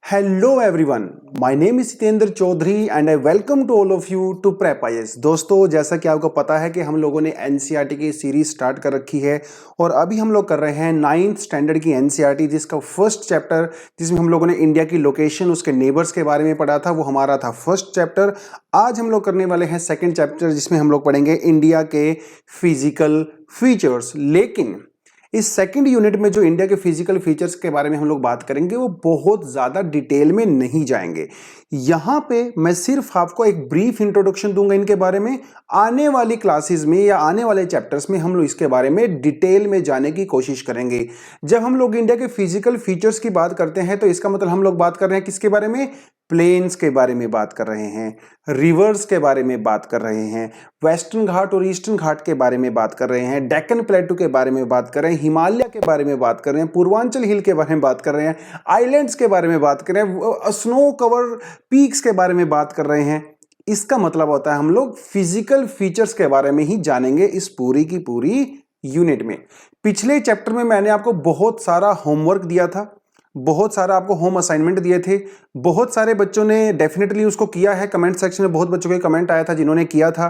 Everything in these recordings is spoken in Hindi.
Hello everyone, my name is Jitendra Chaudhary and I welcome to all of you to prep IAS. दोस्तों, जैसा कि आपको पता है कि हम लोगों ने एनसीईआरटी की सीरीज स्टार्ट कर रखी है और अभी हम लोग कर रहे हैं 9th स्टैंडर्ड की एनसीईआरटी, जिसका फर्स्ट चैप्टर जिसमें हम लोगों ने इंडिया की लोकेशन, उसके नेबर्स के बारे में पढ़ा था, वो हमारा था फर्स्ट चैप्टर। आज हम लोग करने वाले हैं सेकेंड चैप्टर, जिसमें हम लोग पढ़ेंगे इंडिया के फिजिकल फीचर्स। लेकिन इस सेकंड यूनिट में जो इंडिया के फिजिकल फीचर्स के बारे में हम लोग बात करेंगे वो बहुत ज़्यादा डिटेल में नहीं जाएंगे। यहाँ पे मैं सिर्फ आपको एक ब्रीफ इंट्रोडक्शन दूंगा इनके बारे में। आने वाली क्लासेस में या आने वाले चैप्टर्स में हम लोग इसके बारे में डिटेल में जाने की कोशिश करेंगे। जब हम लोग इंडिया के फिजिकल फीचर्स की बात करते हैं तो इसका मतलब हम लोग बात कर रहे हैं किसके बारे में? प्लेन्स के बारे में बात कर रहे हैं, रिवर्स के बारे में बात कर रहे हैं, वेस्टर्न घाट और ईस्टर्न घाट के बारे में बात कर रहे हैं, डेक्कन प्लेटू के बारे में बात कर रहे हैं, हिमालय के बारे में बात कर रहे हैं, पूर्वांचल हिल के बारे में बात कर रहे हैं, आइलैंड्स के बारे में बात कर रहे हैं, स्नो कवर पीक्स के बारे में बात कर रहे हैं। इसका मतलब होता है हम लोग फिजिकल फीचर्स के बारे में ही जानेंगे इस पूरी की पूरी यूनिट में। पिछले चैप्टर में मैंने आपको बहुत सारा होमवर्क दिया था, बहुत सारा आपको होम असाइनमेंट दिए थे। बहुत सारे बच्चों ने डेफिनेटली उसको किया है। कमेंट सेक्शन में बहुत बच्चों के कमेंट आया था जिन्होंने किया था,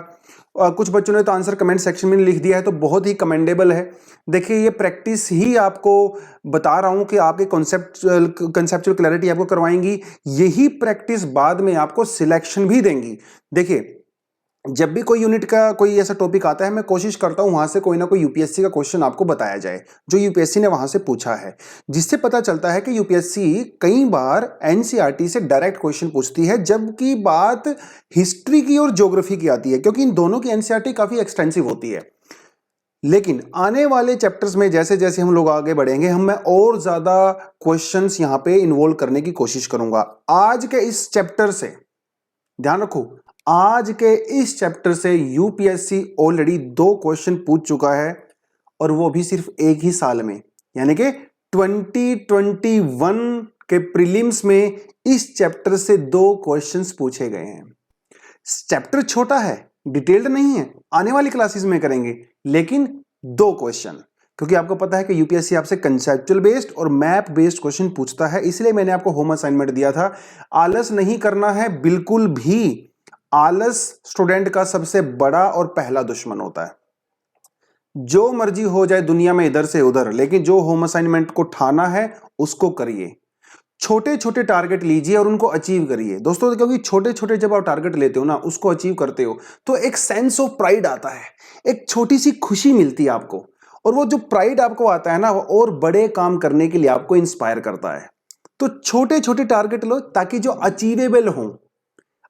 और कुछ बच्चों ने तो आंसर कमेंट सेक्शन में लिख दिया है, तो बहुत ही कमेंडेबल है। देखिए, ये प्रैक्टिस ही आपको बता रहा हूं कि आपके कंसेप्चुअल क्लैरिटी आपको करवाएंगी। यही प्रैक्टिस बाद में आपको सिलेक्शन भी देंगी। देखिए, जब भी कोई यूनिट का कोई ऐसा टॉपिक आता है, मैं कोशिश करता हूं वहां से कोई ना कोई यूपीएससी का क्वेश्चन आपको बताया जाए जो यूपीएससी ने वहां से पूछा है, जिससे पता चलता है कि यूपीएससी कई बार एनसीईआरटी से डायरेक्ट क्वेश्चन पूछती है, जबकि बात हिस्ट्री की और ज्योग्राफी की आती है, क्योंकि इन दोनों की एनसीईआरटी काफी एक्सटेंसिव होती है। लेकिन आने वाले चैप्टर्स में जैसे जैसे हम लोग आगे बढ़ेंगे, मैं और ज्यादा क्वेश्चंस यहां पे इन्वॉल्व करने की कोशिश करूंगा। आज के इस चैप्टर से ध्यान रखो, आज के इस चैप्टर से यूपीएससी ऑलरेडी 2 क्वेश्चन पूछ चुका है, और वो भी सिर्फ एक ही साल में, यानी कि 2021 के प्रीलिम्स में इस चैप्टर से 2 क्वेश्चंस पूछे गए हैं। चैप्टर छोटा है, डिटेल्ड नहीं है, आने वाली क्लासेस में करेंगे, लेकिन 2 क्वेश्चन, क्योंकि आपको पता है कि यूपीएससी आपसे कंसेप्चुअल बेस्ड और मैप बेस्ड क्वेश्चन पूछता है, इसलिए मैंने आपको होम असाइनमेंट दिया था। आलस नहीं करना है बिल्कुल भी। आलस स्टूडेंट का सबसे बड़ा और पहला दुश्मन होता है। जो मर्जी हो जाए दुनिया में इधर से उधर, लेकिन जो होम असाइनमेंट को ठाना है उसको करिए। छोटे छोटे टारगेट लीजिए और उनको अचीव करिए दोस्तों, क्योंकि छोटे छोटे जब आप टारगेट लेते हो ना, उसको अचीव करते हो, तो एक सेंस ऑफ प्राइड आता है, एक छोटी सी खुशी मिलती है आपको, और वो जो प्राइड आपको आता है ना, वो और बड़े काम करने के लिए आपको इंस्पायर करता है। तो छोटे छोटे टारगेट लो ताकि जो अचीवेबल हो।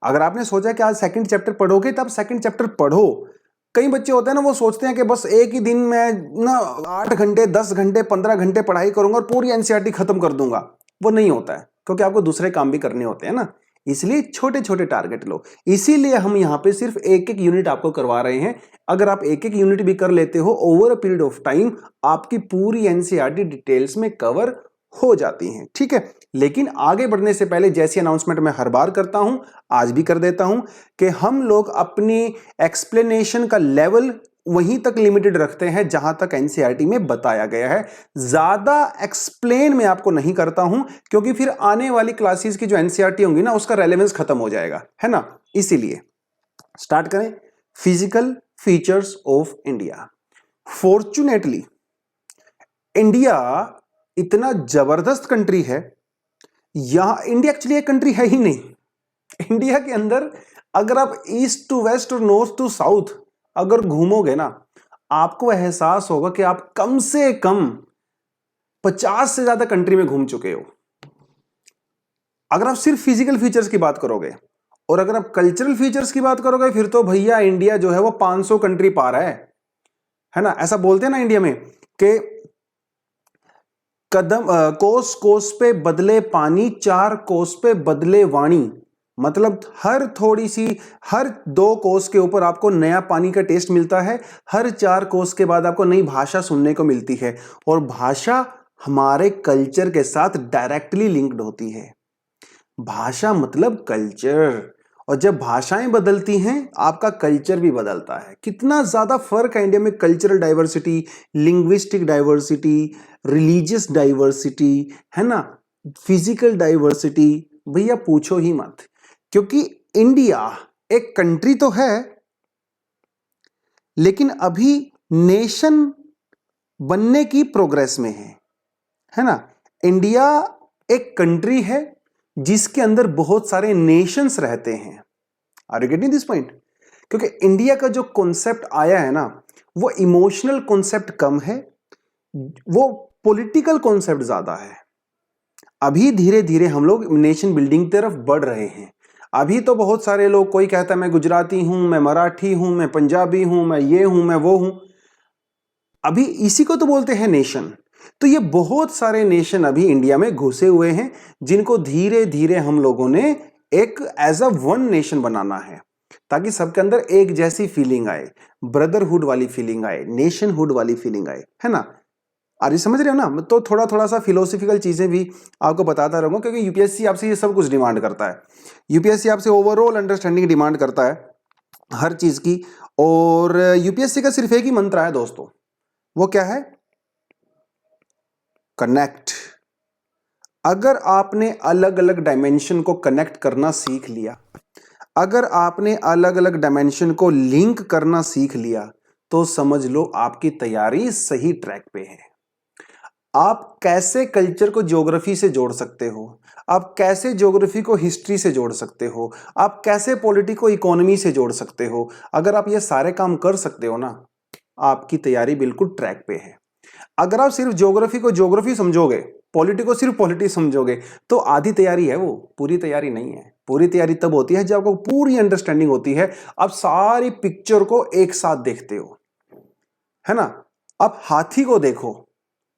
अगर आपने सोचा कि आज सेकंड चैप्टर पढ़ोगे, तब सेकंड चैप्टर पढ़ो। कई बच्चे होते हैं ना, वो सोचते हैं कि बस एक ही दिन में ना 8 घंटे 10 घंटे 15 घंटे पढ़ाई करूंगा और पूरी एनसीईआरटी खत्म कर दूंगा। वो नहीं होता है, क्योंकि आपको दूसरे काम भी करने होते हैं ना। इसलिए छोटे छोटे टारगेट लो। इसीलिए हम यहाँ पे सिर्फ एक एक यूनिट आपको करवा रहे हैं। अगर आप एक एक यूनिट भी कर लेते हो over a period of time, आपकी पूरी एनसीईआरटी डिटेल्स में कवर हो जाती हैं, ठीक है। लेकिन आगे बढ़ने से पहले, जैसी अनाउंसमेंट मैं हर बार करता हूं, आज भी कर देता हूं, कि हम लोग अपनी एक्सप्लेनेशन का लेवल वहीं तक लिमिटेड रखते हैं जहां तक एनसीईआरटी में बताया गया है। ज्यादा एक्सप्लेन मैं आपको नहीं करता हूं, क्योंकि फिर आने वाली क्लासेस की जो एनसीईआरटी होंगी ना, उसका रेलेवेंस खत्म हो जाएगा, है ना। इसीलिए स्टार्ट करें। Physical features of India. Fortunately India इतना जबरदस्त कंट्री है। यहां इंडिया एक्चुअली एक कंट्री है ही नहीं। इंडिया के अंदर अगर आप ईस्ट टू वेस्ट और नॉर्थ टू साउथ अगर घूमोगे ना, आपको एहसास होगा कि आप कम से कम 50 से ज्यादा कंट्री में घूम चुके हो। अगर आप सिर्फ फिजिकल फीचर्स की बात करोगे, और अगर आप कल्चरल फीचर्स की बात करोगे, फिर तो भैया इंडिया जो है वो 500 कंट्री पार है ना। ऐसा बोलते हैं ना इंडिया में कि कदम कोस कोस पे बदले पानी, 4 कोस पे बदले वाणी। मतलब हर 2 कोस के ऊपर आपको नया पानी का टेस्ट मिलता है, हर 4 कोस के बाद आपको नई भाषा सुनने को मिलती है, और भाषा हमारे कल्चर के साथ डायरेक्टली लिंक्ड होती है। भाषा मतलब कल्चर, और जब भाषाएं बदलती हैं आपका कल्चर भी बदलता है। कितना ज्यादा फर्क है इंडिया में cultural diversity, linguistic diversity, religious diversity, है ना। फिजिकल डाइवर्सिटी भैया पूछो ही मत, क्योंकि इंडिया एक कंट्री तो है लेकिन अभी नेशन बनने की प्रोग्रेस में है ना। इंडिया एक कंट्री है जिसके अंदर बहुत सारे नेशंस रहते हैं। Are you getting this point? क्योंकि इंडिया का जो कॉन्सेप्ट आया है ना, वो इमोशनल कॉन्सेप्ट कम है, वो पॉलिटिकल कॉन्सेप्ट ज्यादा है। अभी धीरे धीरे हम लोग नेशन बिल्डिंग तरफ बढ़ रहे हैं। अभी तो बहुत सारे लोग, कोई कहता है मैं गुजराती हूं, मैं मराठी हूं, मैं पंजाबी हूं, मैं ये हूं, मैं वो हूं। अभी इसी को तो बोलते हैं नेशन। तो ये बहुत सारे नेशन अभी इंडिया में घुसे हुए हैं, जिनको धीरे धीरे हम लोगों ने एक एज अ वन नेशन बनाना है, ताकि सबके अंदर एक जैसी फीलिंग आए, ब्रदरहुड वाली फीलिंग आए, नेशनहुड वाली फीलिंग आए, है ना। अरे समझ रहे हो ना। तो थोड़ा थोड़ा सा फिलोसफिकल चीजें भी आपको बताता रहूंगा, क्योंकि यूपीएससी आपसे ये सब कुछ डिमांड करता है। यूपीएससी आपसे ओवरऑल अंडरस्टैंडिंग डिमांड करता है हर चीज की। और यूपीएससी का सिर्फ एक ही मंत्र है दोस्तों, वो क्या है? कनेक्ट। अगर आपने अलग अलग डायमेंशन को कनेक्ट करना सीख लिया, अगर आपने अलग अलग डायमेंशन को लिंक करना सीख लिया, तो समझ लो आपकी तैयारी सही ट्रैक पे है। आप कैसे कल्चर को ज्योग्राफी से जोड़ सकते हो, आप कैसे ज्योग्राफी को हिस्ट्री से जोड़ सकते हो, आप कैसे पॉलिटी को इकोनॉमी से जोड़ सकते हो, अगर आप ये सारे काम कर सकते हो ना, आपकी तैयारी बिल्कुल ट्रैक पे है। अगर आप सिर्फ ज्योग्राफी को ज्योग्राफी समझोगे, पॉलिटी को सिर्फ पॉलिटी समझोगे, तो आधी तैयारी है, वो पूरी तैयारी नहीं है। पूरी तैयारी तब होती है जब आपको पूरी अंडरस्टैंडिंग होती है, आप सारी पिक्चर को एक साथ देखते हो, है ना। आप हाथी को देखो,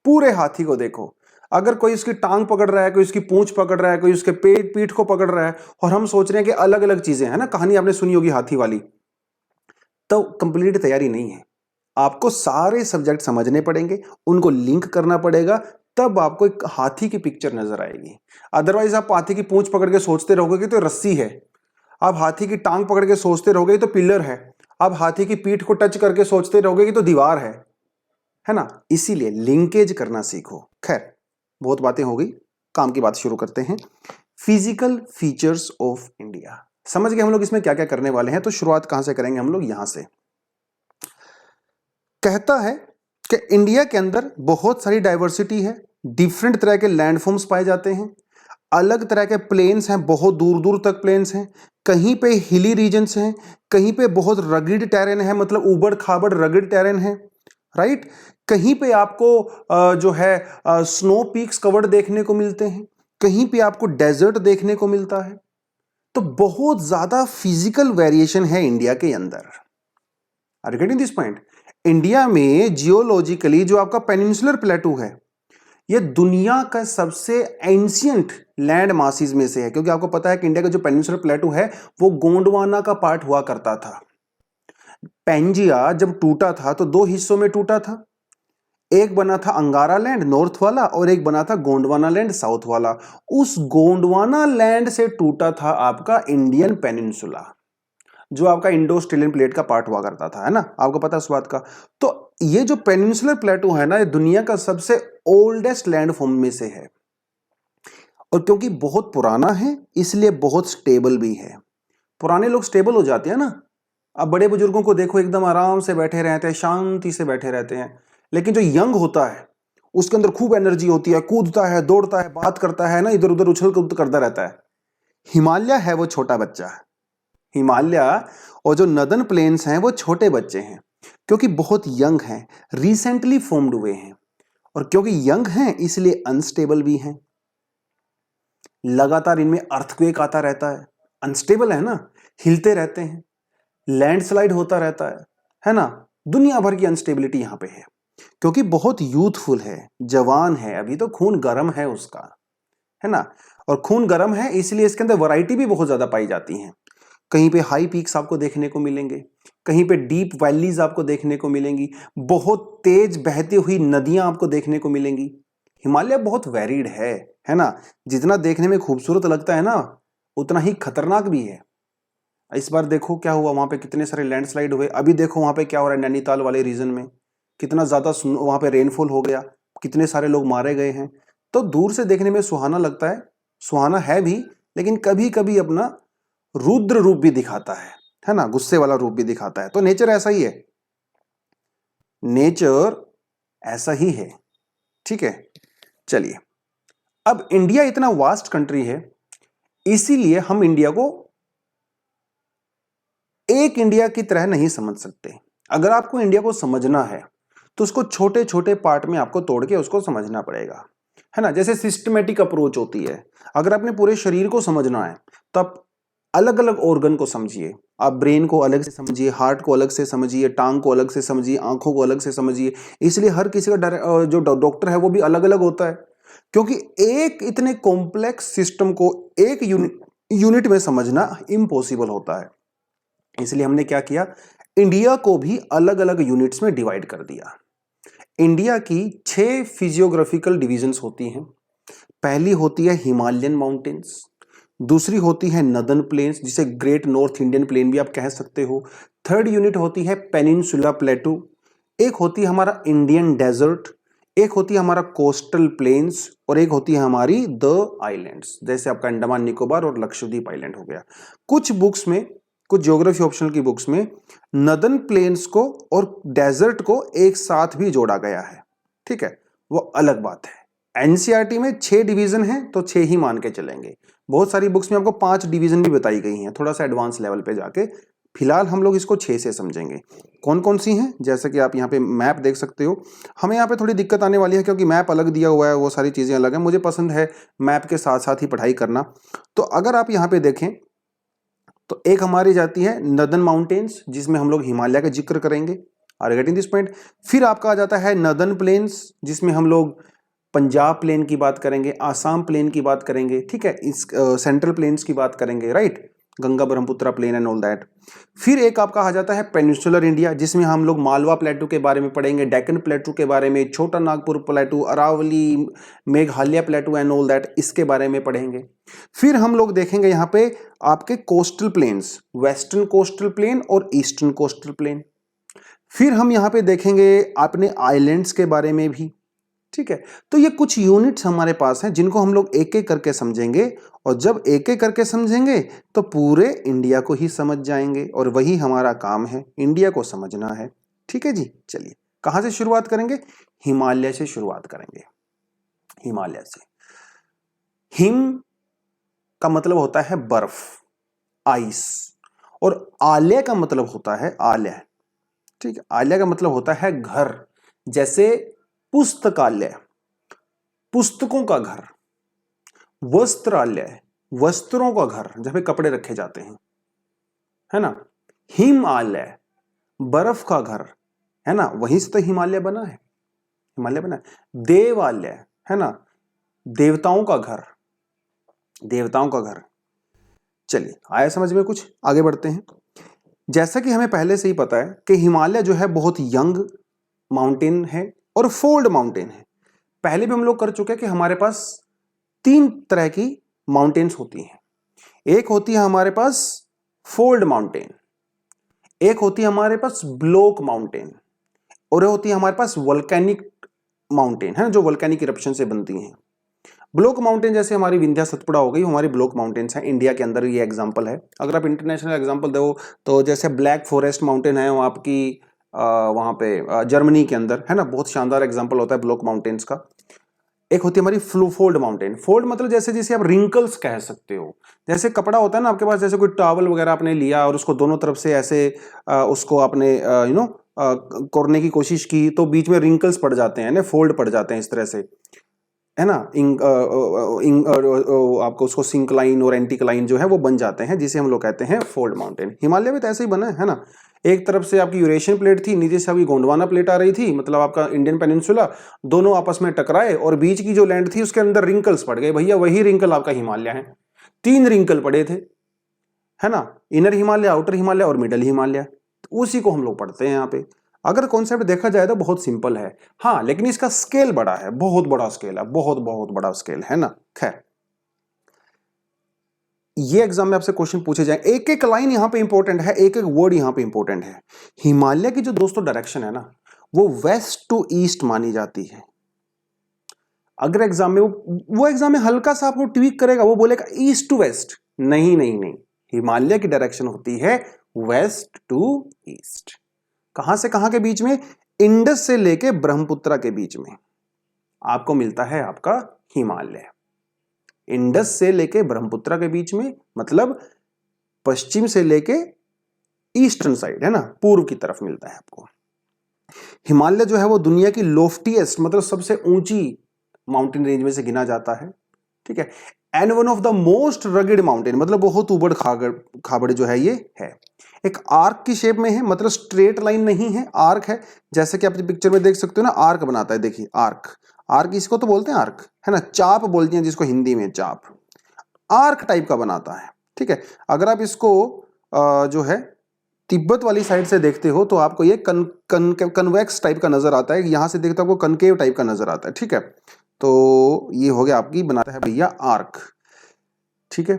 पूरे हाथी को देखो। अगर कोई उसकी टांग पकड़ रहा है, कोई उसकी पूंछ पकड़ रहा है, कोई उसके पेट पीठ को पकड़ रहा है, और हम सोच रहे हैं कि अलग अलग चीजें हैं ना, कहानी आपने सुनी होगी हाथी वाली, तो कंप्लीट तैयारी नहीं है। आपको सारे सब्जेक्ट समझने पड़ेंगे, उनको लिंक करना पड़ेगा, तब आपको एक हाथी की पिक्चर नजर आएगी। अदरवाइज आप हाथी की पूंछ पकड़ के सोचते रहोगे कि तो रस्सी है, आप हाथी की टांग पकड़ के सोचते रहोगे तो पिलर है, आप हाथी की पीठ को टच करके सोचते रहोगे कि तो दीवार है ना। इसीलिए लिंकेज करना सीखो। खैर, बहुत बातें हो गई, काम की बात शुरू करते हैं। फिजिकल फीचर्स ऑफ इंडिया, समझ गए हम लोग इसमें क्या क्या करने वाले हैं। तो शुरुआत कहां से करेंगे हम लोग? यहां से। कहता है कि इंडिया के अंदर बहुत सारी डाइवर्सिटी है, डिफरेंट तरह के लैंडफॉर्म्स पाए जाते हैं, अलग तरह के प्लेन्स हैं, बहुत दूर दूर तक प्लेन्स हैं, कहीं पे हिली रीजन्स हैं, कहीं पे बहुत रगिड टेरेन है, मतलब उबड़ खाबड़ रगिड टेरेन है, राइट। कहीं पे आपको जो है स्नो पीक्स कवर्ड देखने को मिलते हैं, कहीं पे आपको डेजर्ट देखने को मिलता है। तो बहुत ज्यादा फिजिकल वेरिएशन है इंडिया के अंदर। Are you getting this point? India में जियोलॉजिकली जो आपका पेनिनसुलर प्लेटू है, ये दुनिया का सबसे एंशियंट लैंड मासिस में से है, क्योंकि आपको पता है कि इंडिया का जो पेनिनसुलर प्लेटू है वो गोंडवाना का पार्ट हुआ करता था। पेंजिया जब टूटा था तो दो हिस्सों में टूटा था, एक बना था अंगारा लैंड नॉर्थ वाला, और एक बना था गोंडवाना लैंड साउथ वाला। उस गोंडवाना लैंड से टूटा था आपका इंडियन पेनिनसुला, जो आपका इंडो ऑस्ट्रेलियन प्लेट का पार्ट हुआ करता था, है ना। आपको पता है उस बात का। तो ये जो पेनिनसुलर प्लेटू है ना, ये दुनिया का सबसे ओल्डेस्ट लैंड फॉर्म में से है, और क्योंकि बहुत पुराना है इसलिए बहुत स्टेबल भी है। पुराने लोग स्टेबल हो जाते हैं ना। अब बड़े बुजुर्गों को देखो, एकदम आराम से बैठे रहते हैं, शांति से बैठे रहते हैं। लेकिन जो यंग होता है उसके अंदर खूब एनर्जी होती है, कूदता है, दौड़ता है, बात करता है ना, इधर उधर उछल कूद करता रहता है। हिमालय है वो छोटा बच्चा, हिमालय और जो नदन प्लेन्स हैं वो छोटे बच्चे हैं, क्योंकि बहुत यंग हैं, रिसेंटली फॉर्म्ड हुए हैं, और क्योंकि यंग हैं इसलिए अनस्टेबल भी हैं। लगातार इनमें अर्थक्वेक आता रहता है, अनस्टेबल है ना, हिलते रहते हैं, लैंडस्लाइड होता रहता है ना। दुनिया भर की अनस्टेबिलिटी यहां पे है, क्योंकि बहुत यूथफुल है, जवान है, अभी तो खून गर्म है उसका, है ना। और खून गर्म है इसलिए इसके अंदर वैरायटी भी बहुत ज्यादा पाई जाती है। कहीं पे हाई पीक्स आपको देखने को मिलेंगे, कहीं पे डीप वैलीज आपको देखने को मिलेंगी, बहुत तेज बहती हुई नदियां आपको देखने को मिलेंगी। हिमालय बहुत वैरिड है ना। जितना देखने में खूबसूरत लगता है ना, उतना ही खतरनाक भी है। इस बार देखो क्या हुआ वहां पे, कितने सारे लैंडस्लाइड हुए। अभी देखो वहां पे क्या हो रहा है नैनीताल वाले रीजन में, कितना ज्यादा वहां पे रेनफॉल हो गया, कितने सारे लोग मारे गए हैं। तो दूर से देखने में सुहाना लगता है, सुहाना है भी, लेकिन कभी कभी अपना रुद्र रूप भी दिखाता है ना, गुस्से वाला रूप भी दिखाता है। तो नेचर ऐसा ही है, नेचर ऐसा ही है, ठीक है। चलिए, अब इंडिया इतना वास्ट कंट्री है, इसीलिए हम इंडिया को एक इंडिया की तरह नहीं समझ सकते। अगर आपको इंडिया को समझना है तो उसको छोटे छोटे पार्ट में आपको तोड़ के उसको समझना पड़ेगा, है ना। जैसे सिस्टमेटिक अप्रोच होती है। अगर आपने पूरे शरीर को समझना है तो आप अलग अलग ऑर्गन को समझिए, आप ब्रेन को अलग से समझिए, हार्ट को अलग से समझिए, टांग को अलग से समझिए, आंखों को अलग से समझिए। इसलिए हर किसी का जो डॉक्टर है वो भी अलग अलग होता है, क्योंकि एक इतने कॉम्प्लेक्स सिस्टम को एक यूनिट में समझना इम्पॉसिबल होता है। इसलिए हमने क्या किया, इंडिया को भी अलग अलग यूनिट्स में डिवाइड कर दिया। इंडिया की 6 फिजियोग्राफिकल डिविजन्स होती हैं। पहली होती है हिमालयन माउंटेन्स, दूसरी होती है नदर्न प्लेन्स, जिसे ग्रेट नॉर्थ इंडियन प्लेन भी आप कह सकते हो। थर्ड यूनिट होती है पेनिनसुला प्लेटू, एक होती है हमारा इंडियन डेजर्ट, एक होती है हमारा कोस्टल प्लेन्स, और एक होती है हमारी द आइलैंड्स, जैसे आपका अंडमान निकोबार और लक्षद्वीप आइलैंड हो गया। कुछ बुक्स में, कुछ ज्योग्राफी ऑप्शनल की बुक्स में नदर्न प्लेन्स को और डेजर्ट को एक साथ भी जोड़ा गया है, ठीक है, वो अलग बात है। एनसीईआरटी में 6 डिवीजन हैं तो 6 ही मान के चलेंगे। बहुत सारी बुक्स में आपको 5 डिवीजन भी बताई गई हैं, थोड़ा सा एडवांस लेवल पे जाके। फिलहाल हम लोग इसको 6 से समझेंगे। कौन कौन सी हैं, जैसे कि आप यहाँ पे मैप देख सकते हो। हमें यहाँ पे थोड़ी दिक्कत आने वाली है क्योंकि मैप अलग दिया हुआ है, वो सारी चीजें अलग है। मुझे पसंद है मैप के साथ साथ ही पढ़ाई करना। तो अगर आप यहाँ पे देखें तो एक हमारी जाती है नदर्न माउंटेन्स, जिसमें हम लोग हिमालय का जिक्र करेंगे। Are getting this point. फिर आपका आ जाता है नदर्न प्लेन्स, जिसमें हम लोग पंजाब प्लेन की बात करेंगे, आसाम प्लेन की बात करेंगे, ठीक है, इस सेंट्रल प्लेन्स की बात करेंगे, right, Ganga Brahmaputra plain and all that. फिर एक आपका आ जाता है पेनिनसुलर इंडिया, जिसमें हम लोग मालवा प्लेटू के बारे में पढ़ेंगे, डेक्कन प्लेटू के बारे में, Chota Nagpur plateau, Aravalli, Meghalaya plateau and all that, इसके बारे में पढ़ेंगे। फिर हम लोग देखेंगे यहाँ पे आपके coastal planes, western coastal plain और ईस्टर्न कोस्टल प्लेन। फिर हम यहाँ पे देखेंगे अपने आइलैंड्स के बारे में भी, ठीक है। तो ये कुछ यूनिट्स हमारे पास हैं जिनको हम लोग एक एक करके समझेंगे, और जब एक एक करके समझेंगे तो पूरे इंडिया को ही समझ जाएंगे, और वही हमारा काम है, इंडिया को समझना है, ठीक है जी। चलिए, कहां से शुरुआत करेंगे, हिमालय से शुरुआत करेंगे। हिमालय से, हिम का मतलब होता है बर्फ, आइस, और आलय का मतलब होता है आलय, ठीक है, आलय का मतलब होता है घर। जैसे पुस्तकालय, पुस्तकों का घर, वस्त्रालय, वस्त्रों का घर, जहां पे कपड़े रखे जाते हैं, है ना। हिमालय, बर्फ का घर, है ना, वहीं से तो हिमालय बना है, हिमालय बना है। देवालय, है ना, देवताओं का घर, देवताओं का घर। चलिए, आया समझ में कुछ, आगे बढ़ते हैं। जैसा कि हमें पहले से ही पता है कि हिमालय जो है बहुत यंग माउंटेन है और फोल्ड माउंटेन है। पहले भी हम लोग कर चुके हैं कि हमारे पास 3 तरह की माउंटेन्स होती हैं। एक होती है हमारे पास फोल्ड माउंटेन, एक होती है हमारे पास ब्लॉक माउंटेन, और एक होती है हमारे पास वोल्केनिक माउंटेन, है जो वोल्केनिक इरप्शन से बनती हैं। ब्लॉक माउंटेन जैसे हमारी विंध्या सतपुड़ा हो गई, हमारी ब्लॉक माउंटेन्स हैं। इंडिया के अंदर ये एग्जांपल है। अगर आप इंटरनेशनल एग्जांपल दो तो जैसे ब्लैक फॉरेस्ट माउंटेन है वहाँ आपकी वहाँ पे जर्मनी के अंदर, है ना, बहुत शानदार एग्जांपल होता है ब्लॉक माउंटेन्स का। एक होती है हमारी फोल्ड माउंटेन। फोल्ड मतलब जैसे जैसे आप रिंकल्स कह सकते हो, जैसे कपड़ा होता है ना आपके पास, जैसे कोई टॉवल वगैरह आपने लिया और उसको दोनों तरफ से ऐसे उसको आपने करने की कोशिश की तो बीच में रिंकल्स पड़ जाते हैं ना, फोल्ड पड़ जाते हैं इस तरह से, है ना। आपको उसको सिंक्लाइन और एंटीक्लाइन जो है वो बन जाते हैं, जिसे हम लोग कहते हैं फोल्ड माउंटेन। हिमालय में तो ऐसे ही बना है ना। एक तरफ से आपकी यूरेशियन प्लेट थी, नीचे से आपकी गोंडवाना प्लेट आ रही थी, मतलब आपका इंडियन पेनिनसुला, दोनों आपस में टकराए और बीच की जो लैंड थी उसके अंदर रिंकल्स पड़ गए। भैया वही रिंकल आपका हिमालय है। 3 रिंकल पड़े थे, है ना, इनर हिमालय, आउटर हिमालय और मिडल हिमालय। उसी को हम लोग पढ़ते हैं यहाँ पे। अगर कॉन्सेप्ट देखा जाए तो बहुत सिंपल है, हाँ, लेकिन इसका स्केल बड़ा है, बहुत बड़ा स्केल है, बहुत बहुत बड़ा स्केल है ना। खैर, ये एग्जाम में आपसे क्वेश्चन पूछे जाए, एक एक लाइन यहां पे इंपॉर्टेंट है, एक एक वर्ड यहां पे इंपॉर्टेंट है। हिमालय की जो दोस्तों डायरेक्शन है ना, वो वेस्ट टू ईस्ट मानी जाती है। अगर एग्जाम में वो एग्जाम में हल्का सा आपको ट्वीक करेगा, वो बोलेगा ईस्ट टू वेस्ट, नहीं नहीं नहीं, हिमालय की डायरेक्शन होती है वेस्ट टू ईस्ट। कहां से कहां के बीच में? इंडस से लेके ब्रह्मपुत्र के बीच में आपको मिलता है आपका हिमालय। इंडस से लेके ब्रह्मपुत्र के बीच में, मतलब पश्चिम से लेके ईस्टर्न साइड है ना, पूर्व की तरफ मिलता है आपको। हिमालय जो है वो दुनिया की लोफ्टीएस्ट, मतलब सबसे ऊंची माउंटेन रेंज में से गिना जाता है, ठीक है। And one of the most rugged mountain, मतलब बहुत उबड़ खाबड़ जो है ये है। एक आर्क की शेप में है, मतलब स्ट्रेट लाइन नहीं है, आर्क है। जैसे कि आप पिक्चर में देख सकते हो ना, आर्क बनाता है, देखिए आर्क। आर्क इसको तो बोलते हैं आर्क, है ना, चाप बोलते हैं जिसको हिंदी में, चाप। आर्क टाइप का बनाता है, ठीक है। अगर आप इसको जो है तिब्बत वाली साइड से देखते हो तो आपको ये कन्वेक्स टाइप का नजर आता है, यहां से देखते हो आपको कनकेव टाइप का नजर आता है, ठीक है। तो ये हो गया आपकी, बनाता है भैया आर्क, ठीक है।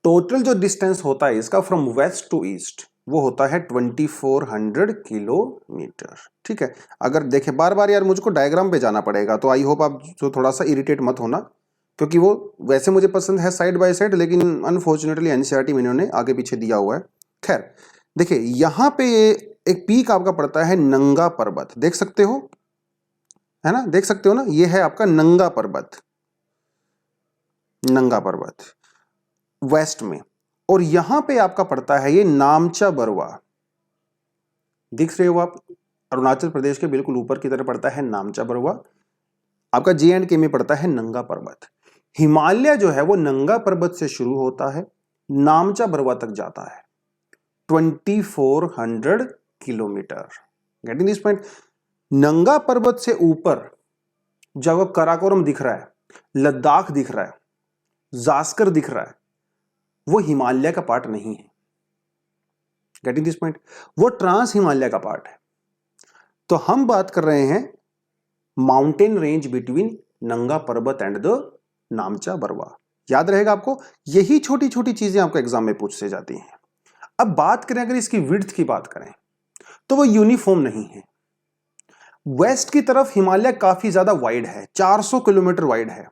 टोटल जो डिस्टेंस होता है इसका फ्रॉम वेस्ट टू ईस्ट वो होता है 2400 किलोमीटर, ठीक है। अगर देखें, बार बार यार मुझको डायग्राम पे जाना पड़ेगा, तो आई होप आप जो थोड़ा सा इरिटेट मत होना, क्योंकि वो वैसे मुझे पसंद है साइड बाय साइड, लेकिन अनफॉर्चुनेटली एनसीईआरटी में इन्होंने आगे पीछे दिया हुआ है। खैर देखिए, यहां पे एक पीक आपका पड़ता है नंगा पर्वत, देख सकते हो, है ना, देख सकते हो ना, ये है आपका नंगा पर्वत, नंगा पर्वत वेस्ट में। और यहां पे आपका पड़ता है ये नामचा बरवा, दिख रहे हो आप, अरुणाचल प्रदेश के बिल्कुल ऊपर की तरफ पड़ता है नामचा बरवा। आपका JNK में पड़ता है नंगा पर्वत। हिमालय जो है वो नंगा पर्वत से शुरू होता है, नामचा बरवा तक जाता है, 2400 किलोमीटर। Getting this point? नंगा पर्वत से ऊपर जब कराकोरम दिख रहा है, लद्दाख दिख रहा है, जास्कर दिख रहा है, वो हिमालय का पार्ट नहीं है। Getting this point? वो ट्रांस हिमालय का पार्ट है। तो हम बात कर रहे हैं माउंटेन रेंज बिटवीन नंगा पर्वत एंड द नामचा बरवा। याद रहेगा आपको, यही छोटी छोटी चीजें आपको एग्जाम में पूछ से जाती हैं। अब बात करें, अगर इसकी विड्थ की बात करें तो वो यूनिफॉर्म नहीं है। वेस्ट की तरफ हिमालय काफी ज्यादा वाइड है, 400 किलोमीटर वाइड है,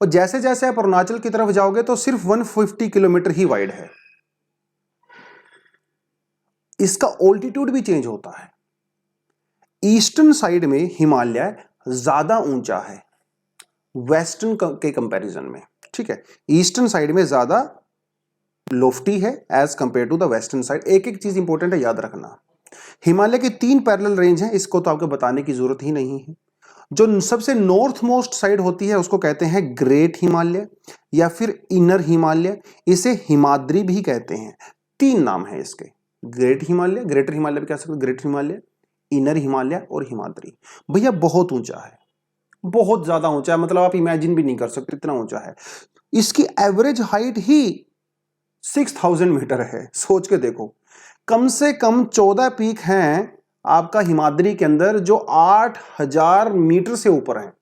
और जैसे जैसे आप अरुणाचल की तरफ जाओगे तो सिर्फ 150 किलोमीटर ही वाइड है। इसका ऑल्टीट्यूड भी चेंज होता है। ईस्टर्न साइड में हिमालय ज्यादा ऊंचा है वेस्टर्न के कंपैरिजन में, ठीक है। ईस्टर्न साइड में ज्यादा लोफ्टी है as compare to the western side. एक एक चीज इंपॉर्टेंट है, याद रखना। हिमालय के 3 पैरेलल रेंज हैं, इसको तो आपको बताने की जरूरत ही नहीं है। जो सबसे नॉर्थ मोस्ट साइड होती है उसको कहते हैं ग्रेट हिमालय या फिर इनर हिमालय, इसे हिमाद्री भी कहते हैं। 3 नाम है इसके, ग्रेट हिमालय, ग्रेटर हिमालय भी कह सकते, ग्रेट हिमालय, इनर हिमालय और हिमाद्री। भैया बहुत ऊंचा है, बहुत ज्यादा ऊंचा है, मतलब आप इमेजिन भी नहीं कर सकते इतना ऊंचा है। इसकी एवरेज हाइट ही 6000 मीटर है, सोच के देखो। कम से कम 14 पीक हैं आपका हिमाद्री के अंदर जो 8000 मीटर से ऊपर हैं।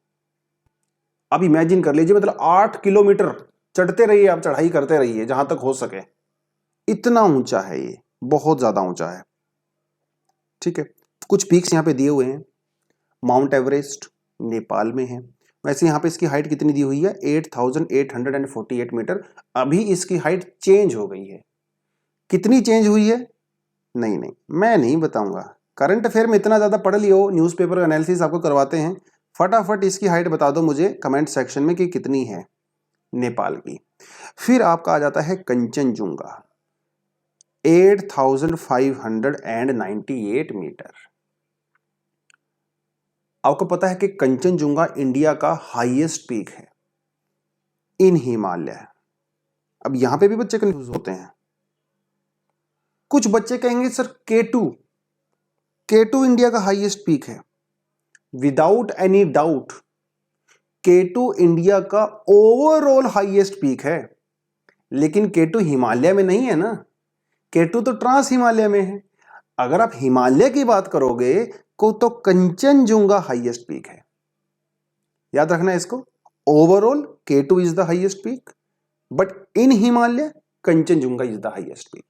आप इमेजिन कर लीजिए, मतलब 8 किलोमीटर चढ़ते रहिए, आप चढ़ाई करते रहिए जहां तक हो सके, इतना ऊंचा है ये, बहुत ज्यादा ऊंचा है, ठीक है। कुछ पीक्स यहां पे दिए हुए हैं। माउंट एवरेस्ट नेपाल में है। वैसे यहां पे इसकी हाइट कितनी दी हुई है? 8848 मीटर। अभी इसकी हाइट चेंज हो गई है। कितनी चेंज हुई है? नहीं नहीं, मैं नहीं बताऊंगा। करंट अफेयर में इतना ज्यादा पढ़ लियो, न्यूज़पेपर एनालिसिस आपको करवाते हैं, फटाफट इसकी हाइट बता दो मुझे कमेंट सेक्शन में कि कितनी है नेपाल की। फिर आपका आ जाता है कंचनजुंगा, 8598 मीटर। आपको पता है कि कंचनजुंगा इंडिया का हाईएस्ट पीक है इन हिमालय। अब यहां पे भी बच्चे कंफ्यूज होते हैं। कुछ बच्चे कहेंगे सर K2 इंडिया का हाईएस्ट पीक है। Without any doubt K2 India का ओवरऑल हाईएस्ट पीक है, लेकिन K2 हिमालय में नहीं है ना, K2 तो ट्रांस हिमालय में है। अगर आप हिमालय की बात करोगे तो कंचनजुंगा हाईएस्ट पीक है। याद रखना इसको, overall K2 is the highest peak, but in Himalaya Kanchenjunga is the highest peak.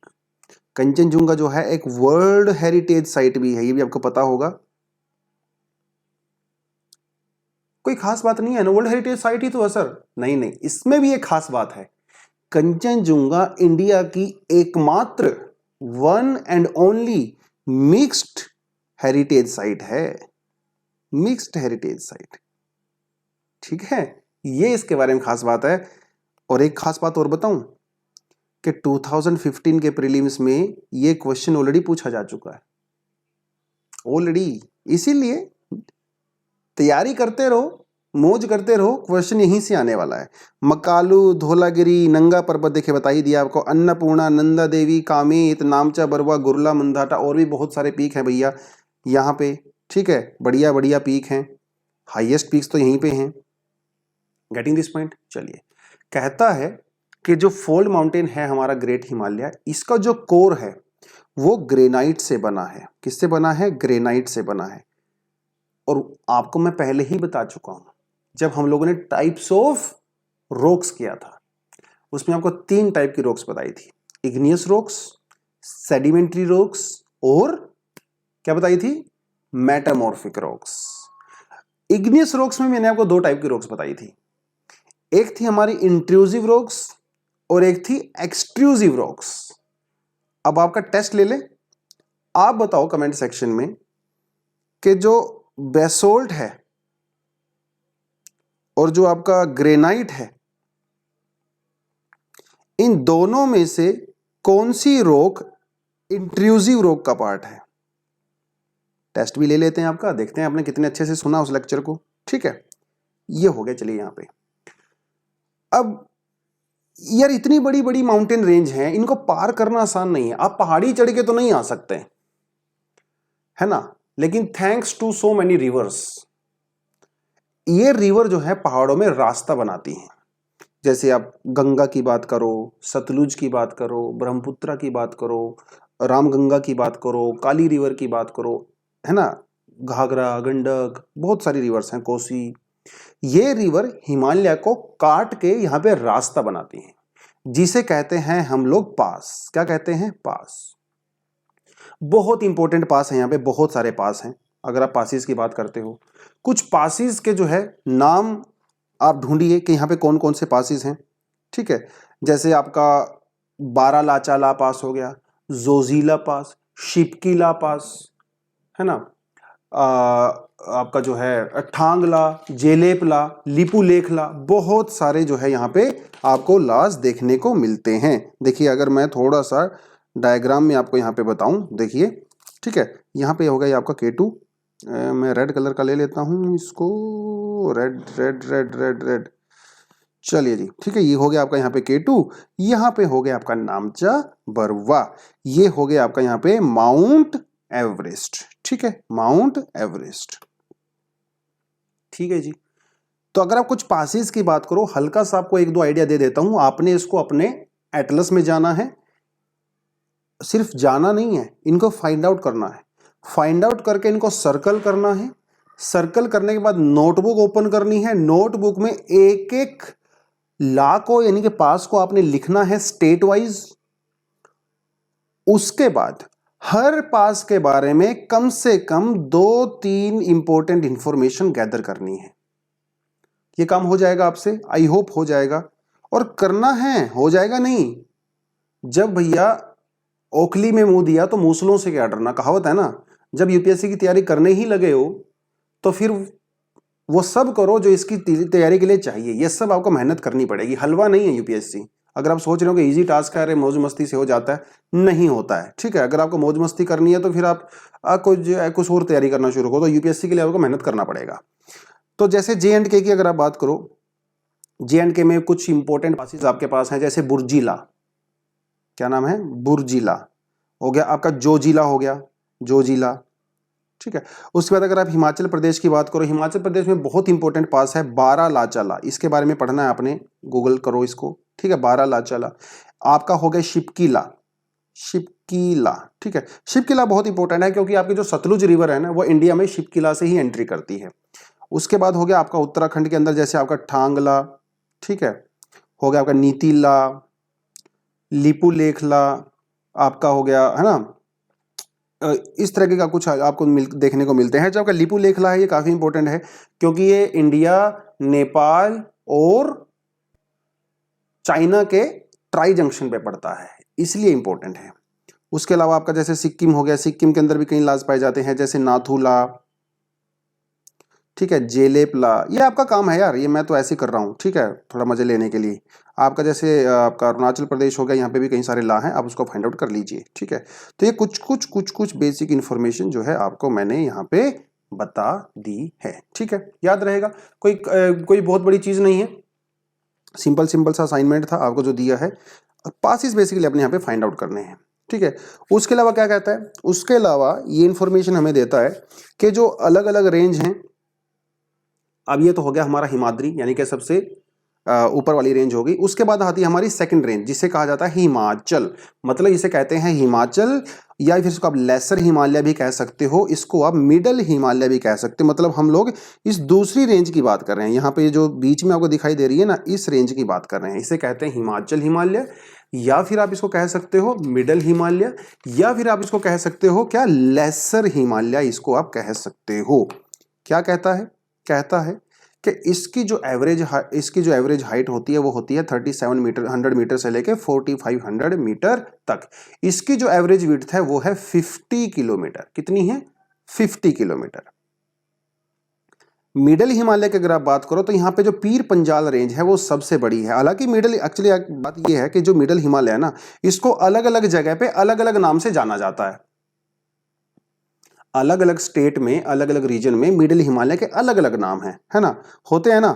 Kanchenjunga जो है एक वर्ल्ड हेरिटेज साइट भी है, ये भी आपको पता होगा। कोई खास बात नहीं है ना, वर्ल्ड हेरिटेज साइट ही तो है सर। नहीं नहीं, इसमें भी एक खास बात है। कंचनजुंगा इंडिया की एकमात्र one and only mixed heritage site है, मिक्स्ड हेरिटेज साइट। ठीक है, ये इसके बारे में खास बात है। और एक खास बात और बताऊं कि 2015 के प्रीलिम्स में ये क्वेश्चन ऑलरेडी पूछा जा चुका है, ऑलरेडी। इसीलिए तैयारी करते रहो, मौज करते रहो, क्वेश्चन यहीं से आने वाला है। मकालू, धौलागिरी, नंगा पर्वत देखे बता ही दिया आपको, अन्नपूर्णा, नंदा देवी, कामेत, नामचा, बरवा, गुरला, मंदाटा, और भी बहुत सारे पीक हैं भैया यहाँ पे। ठीक है, बढ़िया बढ़िया पीक हैं, हाईएस्ट पीक्स तो यहीं पे हैं। Getting this point. चलिए, कहता है कि जो फोल्ड माउंटेन है हमारा ग्रेट हिमालय, इसका जो कोर है वो ग्रेनाइट से बना है। किससे बना है? ग्रेनाइट से बना है। और आपको मैं पहले ही बता चुका हूं, जब हम लोगों ने टाइप्स ऑफ रॉक्स किया था, उसमें आपको 3 टाइप की रॉक्स बताई थी, इग्नियस रॉक्स, सेडिमेंट्री रॉक्स, और क्या बताई थी? Metamorphic rocks. इग्नियस रॉक्स में मैंने आपको 2 टाइप की रॉक्स बताई थी, एक थी हमारी इंट्रूसिव रॉक्स और एक थी एक्सट्रूसिव रॉक्स। अब आपका टेस्ट ले ले, आप बताओ कमेंट सेक्शन में कि जो बेसोल्ट है और जो आपका ग्रेनाइट है, इन दोनों में से कौन सी रॉक इंट्रूसिव रॉक का पार्ट है? टेस्ट भी ले लेते हैं आपका, देखते हैं आपने कितने अच्छे से सुना उस लेक्चर को। ठीक है, ये हो गया। चलिए यहां पे अब यार, इतनी बड़ी बड़ी माउंटेन रेंज हैं, इनको पार करना आसान नहीं है। आप पहाड़ी चढ़ के तो नहीं आ सकते, है ना, लेकिन thanks to so many rivers, ये रिवर जो है पहाड़ों में रास्ता बनाती हैं। जैसे आप गंगा की बात करो, सतलुज की बात करो, ब्रह्मपुत्रा की बात करो, रामगंगा की बात करो, काली रिवर की बात करो, है ना, घाघरा, गंडक, बहुत सारी रिवर्स हैं, कोसी। ये रिवर हिमालय को काट के यहाँ पे रास्ता बनाती हैं, जिसे कहते हैं हम लोग पास। क्या कहते हैं? पास। बहुत इंपॉर्टेंट पास है यहाँ पे, बहुत सारे पास हैं। अगर आप पासिस की बात करते हो, कुछ पासिस के जो है नाम आप ढूंढिए कि यहाँ पे कौन कौन से पासिस हैं। ठीक है, जैसे आपका बारालाचाला पास हो गया, जोजीला पास, शिपकीला पास, है ना, आपका जो है ठांगला, जेलेपला, लिपुलेखला, बहुत सारे जो है यहाँ पे आपको लाज देखने को मिलते हैं। देखिए, अगर मैं थोड़ा सा डायग्राम में आपको यहाँ पे बताऊं, देखिए। ठीक है, यहाँ पे हो गया ये आपका K2, मैं रेड कलर का ले लेता हूँ इसको, red red red red red. चलिए जी, ठीक है, ये हो गया आपका यहाँ पे K2, यहाँ पे हो गया आपका नामचा बरवा, ये हो गया आपका यहाँ पे माउंट एवरेस्ट। ठीक है, माउंट एवरेस्ट। ठीक है जी, तो अगर आप कुछ पासिस की बात करो, हल्का सा आपको 1-2 आइडिया दे देता हूं। आपने इसको अपने एटलस में जाना है, सिर्फ जाना नहीं है, इनको फाइंड आउट करना है। फाइंड आउट करके इनको सर्कल करना है, सर्कल करने के बाद नोटबुक ओपन करनी है। नोटबुक में एक एक ला को, यानी कि पास को आपने लिखना है स्टेट वाइज। उसके बाद हर पास के बारे में कम से कम 2-3 इंपॉर्टेंट इंफॉर्मेशन गैदर करनी है। ये काम हो जाएगा आपसे, आई होप हो जाएगा। और करना है, हो जाएगा नहीं। जब भैया ओखली में मुंह दिया तो मूसलों से क्या डरना, कहावत है ना। जब यूपीएससी की तैयारी करने ही लगे हो तो फिर वो सब करो जो इसकी तैयारी के लिए चाहिए। ये सब आपको मेहनत करनी पड़ेगी, हलवा नहीं है यूपीएससी। अगर आप सोच रहे हो कि इजी टास्क है, अरे मौज मस्ती से हो जाता है, नहीं होता है। ठीक है, अगर आपको मौज मस्ती करनी है तो फिर आप कुछ और तैयारी करना शुरू करो, तो यूपीएससी के लिए आपको मेहनत करना पड़ेगा। तो जैसे J&K की अगर आप बात करो, J&K में कुछ इंपॉर्टेंट पासिस आपके पास हैं, जैसे बुर्जिला। क्या नाम है? बुर्जिला हो गया आपका, जोजिला हो गया, जोजिला। ठीक है, उसके बाद अगर आप हिमाचल प्रदेश की बात करो, हिमाचल प्रदेश में बहुत इंपॉर्टेंट पास है बारालाचाला। इसके बारे में पढ़ना है आपने, गूगल करो इसको। ठीक है, बारालाचाला। आपका हो गया शिपकीला, शिपकीला। ठीक है, शिपकीला बहुत इंपॉर्टेंट है क्योंकि आपकी जो सतलुज रिवर है ना, वो इंडिया में शिपकीला से ही एंट्री करती है। उसके बाद हो गया आपका उत्तराखंड के अंदर, जैसे आपका ठांगला। ठीक है, हो गया आपका नीतीला, लिपुलेखला, आपका हो गया, है ना, इस तरह के का कुछ आपको देखने को मिलते हैं। जो आपका लिपू लेखला है ये काफी इंपॉर्टेंट है क्योंकि ये इंडिया, नेपाल और चाइना के ट्राई जंक्शन पे पड़ता है, इसलिए इंपॉर्टेंट है। उसके अलावा आपका जैसे सिक्किम हो गया, सिक्किम के अंदर भी कई लाज पाए जाते हैं, जैसे नाथुला, ठीक है, जेलेपला। ये आपका काम है यार, ये मैं तो ऐसे ही कर रहा हूँ, ठीक है, थोड़ा मजे लेने के लिए। आपका जैसे आपका अरुणाचल प्रदेश हो गया, यहाँ पे भी कई सारे ला हैं, आप उसको फाइंड आउट कर लीजिए, ठीक है। तो ये कुछ बेसिक इन्फॉर्मेशन जो है आपको मैंने यहाँ पे बता दी है, ठीक है, याद रहेगा। कोई बहुत बड़ी चीज नहीं है, सिंपल सा असाइनमेंट था आपको जो दिया है। पासिस बेसिकली अपने यहाँ पे फाइंड आउट करने हैं, ठीक है। उसके अलावा क्या कहता है, उसके अलावा ये इन्फॉर्मेशन हमें देता है कि जो अलग अलग रेंज हैं, अब ये तो हो गया हमारा हिमाद्री यानी कि सबसे ऊपर वाली रेंज होगी। उसके बाद आती है हमारी सेकंड रेंज जिसे कहा जाता है हिमाचल, मतलब इसे कहते हैं हिमाचल, या फिर इसको आप लेसर हिमालय भी कह सकते हो, इसको आप मिडल हिमालय भी कह सकते हो। मतलब हम लोग इस दूसरी रेंज की बात कर रहे हैं, यहाँ पे जो बीच में आपको दिखाई दे रही है ना, इस रेंज की बात कर रहे हैं। इसे कहते हैं हिमाचल हिमालय, या फिर आप इसको कह सकते हो मिडल हिमालय, या फिर आप इसको कह सकते हो क्या, लेसर हिमालय, इसको आप कह सकते हो। क्या कहता है, कहता है कि इसकी जो एवरेज हाइट होती है वो होती है 37 मीटर, 100 मीटर से लेके 4500 मीटर तक। इसकी जो एवरेज विड्थ है वो है 50 किलोमीटर। कितनी है, 50 किलोमीटर। मिडल हिमालय की अगर आप बात करो तो यहाँ पे जो पीर पंजाल रेंज है वो सबसे बड़ी है। हालांकि मिडल, एक्चुअली बात ये है कि जो मिडल हिमालय है ना, इसको अलग अलग जगह पे अलग अलग नाम से जाना जाता है। अलग अलग स्टेट में, अलग अलग रीजन में मिडिल हिमालय के अलग अलग नाम है ना। होते हैं ना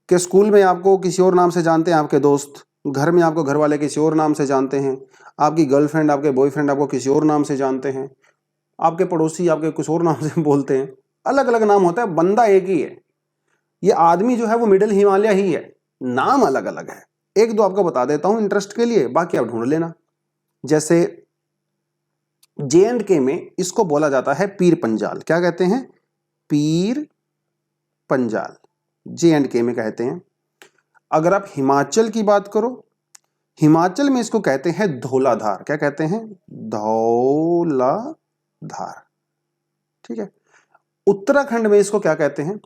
कि स्कूल में आपको किसी और नाम से जानते हैं आपके दोस्त, घर में आपको घर वाले किसी और नाम से जानते हैं, आपकी गर्लफ्रेंड, आपके बॉयफ्रेंड आपको किसी और नाम से जानते हैं, आपके पड़ोसी आपके कुछ और नाम से बोलते हैं। अलग अलग नाम होता है, बंदा एक ही है। ये आदमी जो है वो मिडिल हिमालय ही है, नाम अलग अलग है। एक दो आपको बता देता हूं इंटरेस्ट के लिए, बाकी आप ढूंढ लेना। जैसे J&K में इसको बोला जाता है पीर पंजाल। क्या कहते हैं, पीर पंजाल, J&K में कहते हैं। अगर आप हिमाचल की बात करो, हिमाचल में इसको कहते हैं धौलाधार। क्या कहते हैं, धौलाधार, ठीक है। उत्तराखंड में इसको क्या कहते हैं,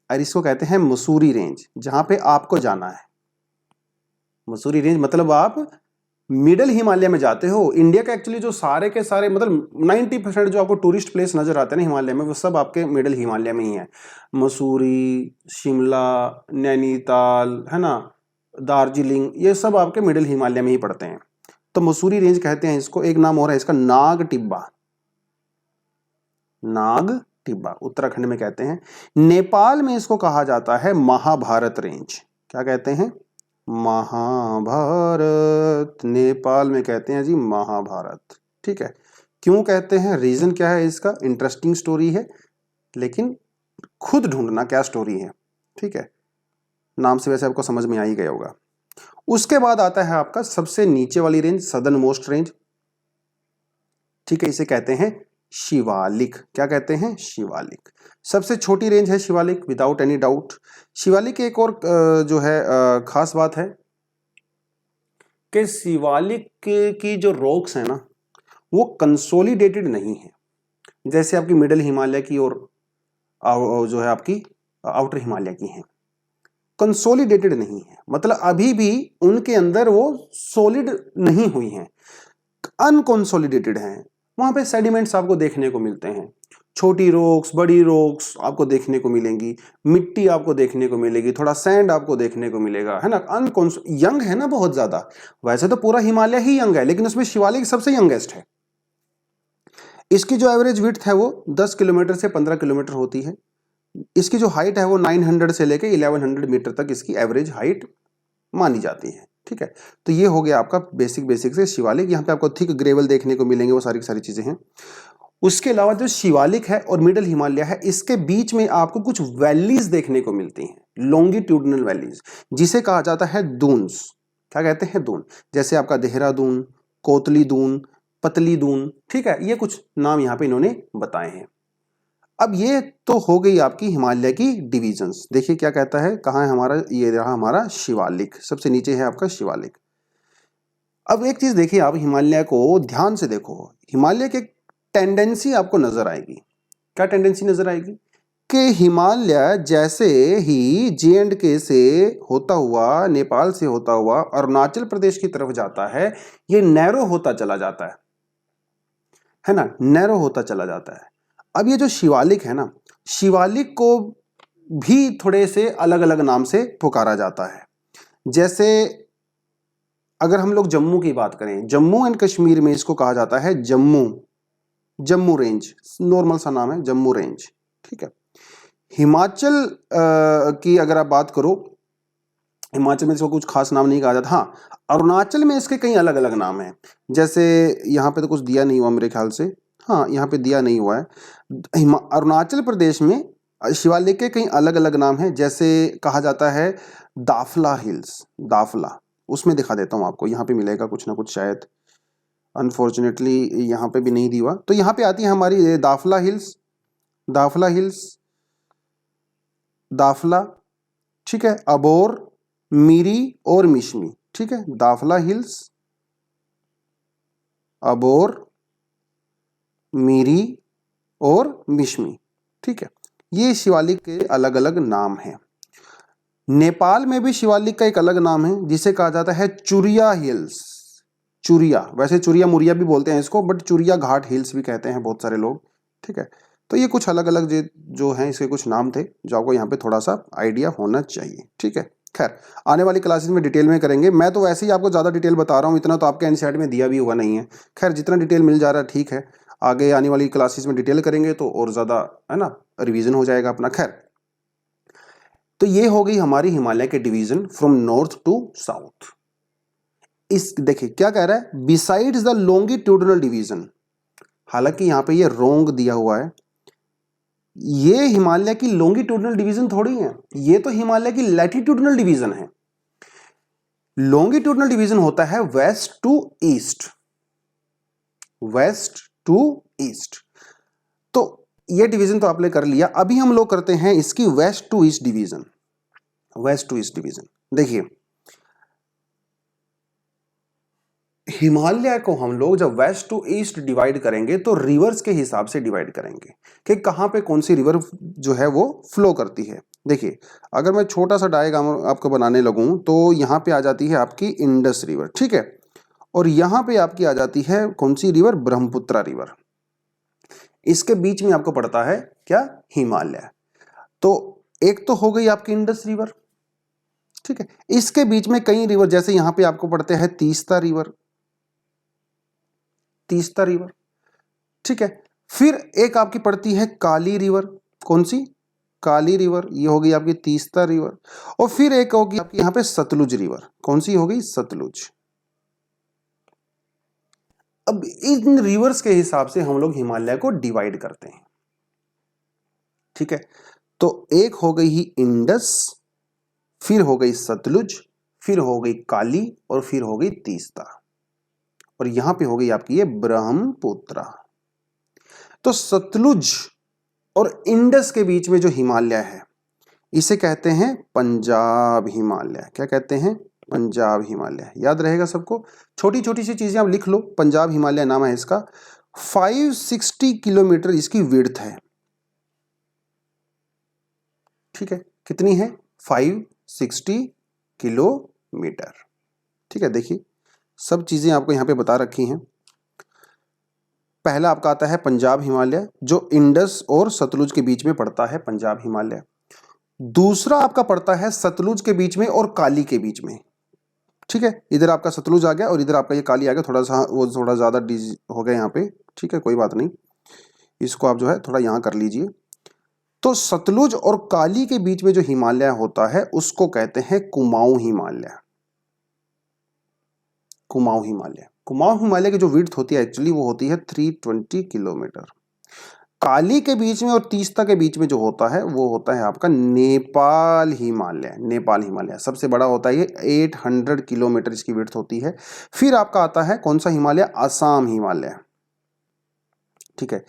और इसको कहते हैं मसूरी रेंज, जहां पे आपको जाना है। मसूरी रेंज मतलब आप मिडल हिमालय में जाते हो। इंडिया का एक्चुअली जो सारे के सारे मतलब 90% जो आपको टूरिस्ट प्लेस नजर आते हैं ना हिमालय में, वो सब आपके मिडल हिमालय में ही है। मसूरी, शिमला, नैनीताल, है ना, दार्जिलिंग, ये सब आपके मिडल हिमालय में ही पड़ते हैं। तो मसूरी रेंज कहते हैं इसको। एक नाम और है इसका, नाग टिब्बा, नाग टिब्बा उत्तराखंड में कहते हैं। नेपाल में इसको कहा जाता है महाभारत रेंज। क्या कहते हैं, महाभारत, नेपाल में कहते हैं जी महाभारत, ठीक है। क्यों कहते हैं, रीजन क्या है इसका, इंटरेस्टिंग स्टोरी है, लेकिन खुद ढूंढना क्या स्टोरी है, ठीक है। नाम से वैसे आपको समझ में आ ही गया होगा। उसके बाद आता है आपका सबसे नीचे वाली रेंज, सदर्न मोस्ट रेंज, ठीक है। इसे कहते हैं शिवालिक। क्या कहते हैं, शिवालिक। सबसे छोटी रेंज है Shivalik, without any doubt. Shivalik की एक और जो है खास बात है कि शिवालिक की जो रॉक्स है ना, वो कंसोलिडेटेड नहीं है, जैसे आपकी मिडिल हिमालय की और जो है आपकी आउटर हिमालय की है। कंसोलिडेटेड नहीं है, मतलब अभी भी उनके अंदर वो सॉलिड नहीं हुई हैं, अनकंसोलिडेटेड हैं। वहां पे सेडिमेंट्स आपको देखने को मिलते हैं, छोटी रॉक्स, बड़ी रॉक्स आपको देखने को मिलेंगी, मिट्टी आपको देखने को मिलेगी, थोड़ा सैंड आपको देखने को मिलेगा, है ना। यंग है ना बहुत ज्यादा। वैसे तो पूरा हिमालय ही यंग है, लेकिन उसमें शिवालिक सबसे यंगेस्ट है। इसकी जो एवरेज विड्थ है वो 10 किलोमीटर से 15 किलोमीटर होती है। इसकी जो हाइट है वो 900 से लेके 1100 मीटर तक इसकी एवरेज हाइट मानी जाती है, ठीक है। तो ये हो गया आपका बेसिक से शिवालिक। यहाँ पे आपको थिक ग्रेवल देखने को मिलेंगे, वो सारी सारी चीजें हैं। उसके अलावा जो शिवालिक है और मिडिल हिमालय है, इसके बीच में आपको कुछ वैलीज देखने को मिलती हैं, लॉन्गिट्यूडनल वैलीज, जिसे कहा जाता है दून्स। क्या कहते हैं, दून। जैसे आपका देहरादून, कोतली दून, पतली दून, ठीक है। ये कुछ नाम यहाँ पे इन्होंने बताए हैं। अब ये तो हो गई आपकी हिमालय की डिविजन्स। देखिए क्या कहता है, कहाँ है हमारा, ये रहा हमारा शिवालिक, सबसे नीचे है आपका शिवालिक। अब एक चीज देखिए आप, हिमालय को ध्यान से देखो, हिमालय के टेंडेंसी आपको नजर आएगी। क्या टेंडेंसी नजर आएगी कि हिमालय जैसे ही J&K से होता हुआ, नेपाल से होता हुआ अरुणाचल प्रदेश की तरफ जाता है, ये नैरो होता चला जाता है ना, नैरो होता चला जाता है। अब ये जो शिवालिक है ना, शिवालिक को भी थोड़े से अलग अलग नाम से पुकारा जाता है। जैसे अगर हम लोग जम्मू की बात करें, जम्मू एंड कश्मीर में इसको कहा जाता है जम्मू रेंज, नॉर्मल सा नाम है जम्मू रेंज, ठीक है। हिमाचल की अगर आप बात करो, हिमाचल में इसको कुछ खास नाम नहीं कहा जाता। हाँ, अरुणाचल में इसके कई अलग अलग नाम हैं। जैसे यहाँ पे तो कुछ दिया नहीं हुआ मेरे ख्याल से, हाँ यहाँ पे दिया नहीं हुआ है। अरुणाचल प्रदेश में शिवालिक के कई अलग अलग नाम हैं। जैसे कहा जाता है दाफला हिल्स, दाफला, उसमें दिखा देता हूँ आपको, यहाँ पे मिलेगा कुछ ना कुछ शायद, अनफॉर्चुनेटली यहाँ पे भी नहीं दिया। तो यहाँ पे आती है हमारी दाफला हिल्स, दाफला हिल्स, दाफला, ठीक है, अबोर, मीरी और मिशमी, ठीक है, दाफला हिल्स, अबोर, मीरी और मिशमी, ठीक है। ये शिवालिक के अलग अलग नाम हैं। नेपाल में भी शिवालिक का एक अलग नाम है जिसे कहा जाता है चुरिया हिल्स, चुरिया, वैसे चुरिया मुरिया भी बोलते हैं इसको, बट चुरिया घाट हिल्स भी कहते हैं बहुत सारे लोग, ठीक है। तो ये कुछ अलग अलग जो हैं, इसके कुछ नाम थे जो आपको यहाँ पे थोड़ा सा आइडिया होना चाहिए, ठीक है। खैर, आने वाली क्लासेस में डिटेल में करेंगे। मैं तो वैसे ही आपको ज़्यादा डिटेल बता रहा हूँ, इतना तो आपके एनसीईआरटी में दिया भी हुआ नहीं है। खैर, जितना डिटेल मिल जा रहा है ठीक है, आगे आने वाली क्लासेस में डिटेल करेंगे तो और ज़्यादा, है ना, रिवीजन हो जाएगा अपना। खैर, तो ये हो गई हमारी हिमालय के division from north to south. इस देखिए क्या कह रहा है, बिसाइड्स द लॉन्गिट्यूडनल डिवीजन, हालांकि यहाँ पे ये रोंग दिया हुआ है, ये हिमालय की लॉन्गिट्यूडनल डिवीजन थोड़ी है, ये तो हिमालय की लैटिट्यूडनल डिवीजन है। लॉन्गिट्यूडनल डिवीजन होता है west to east, west to east. तो ये डिवीजन तो आपने कर लिया। अभी हम लोग करते हैं इसकी west to east division, west to east division. देखिए, हिमालय को हम लोग जब वेस्ट टू ईस्ट डिवाइड करेंगे तो रिवर्स के हिसाब से डिवाइड करेंगे कि कहां पे कौन सी रिवर जो है वो फ्लो करती है। देखिए, अगर मैं छोटा सा डायग्राम आपको बनाने लगूं तो यहां पे आ जाती है आपकी इंडस रिवर, ठीक है, और यहां पे आपकी आ जाती है कौन सी रिवर, ब्रह्मपुत्रा रिवर। इसके बीच में आपको पड़ता है क्या, हिमालय। तो एक तो हो गई आपकी इंडस रिवर, ठीक है। इसके बीच में कई रिवर, जैसे यहां पे आपको पड़ते हैं तीस्ता रिवर, तीस्ता रिवर, ठीक है। फिर एक आपकी पड़ती है काली रिवर, कौन सी, काली रिवर, ये होगी आपकी तीस्ता रिवर। और फिर एक होगी आपकी यहां पे सतलुज रिवर, कौन सी होगी, सतलुज। अब इन रिवर्स के हिसाब से हम लोग हिमालय को डिवाइड करते हैं, ठीक है। तो एक हो गई ही इंडस, फिर हो गई सतलुज, फिर हो गई काली, और फिर हो गई तीस्ता, और यहां पे हो गई आपकी ये ब्रह्मपुत्रा। तो सतलुज और इंडस के बीच में जो हिमालय है इसे कहते हैं पंजाब हिमालय। क्या कहते हैं, पंजाब हिमालय। याद रहेगा सबको, छोटी छोटी सी चीजें आप लिख लो। पंजाब हिमालय नाम है इसका। 560 किलोमीटर इसकी विड्थ है, ठीक है। कितनी है, 560 किलोमीटर, ठीक है। देखिए, सब चीजें आपको यहां पे बता रखी हैं। पहला आपका आता है पंजाब हिमालय, जो इंडस और सतलुज के बीच में पड़ता है, पंजाब हिमालय। दूसरा आपका पड़ता है सतलुज के बीच में और काली के बीच में, ठीक है। इधर आपका सतलुज आ गया और इधर आपका ये काली आ गया, थोड़ा सा वो थोड़ा ज्यादा हो गया यहाँ पे, ठीक है, कोई बात नहीं, इसको आप जो है थोड़ा यहाँ कर लीजिए। तो सतलुज और काली के बीच में जो हिमालय होता है उसको कहते हैं कुमाऊं हिमालय, कुमाऊं हिमालय। कुमाऊं हिमालय की जो विड्थ होती है एक्चुअली वो होती है 320 किलोमीटर। काली के बीच में और तीस्ता के बीच में जो होता है वो होता है आपका नेपाल हिमालय, नेपाल हिमालय सबसे बड़ा होता है, ये 800 किलोमीटर इसकी विड्थ होती है। फिर आपका आता है कौन सा हिमालय, असम हिमालय, ठीक है।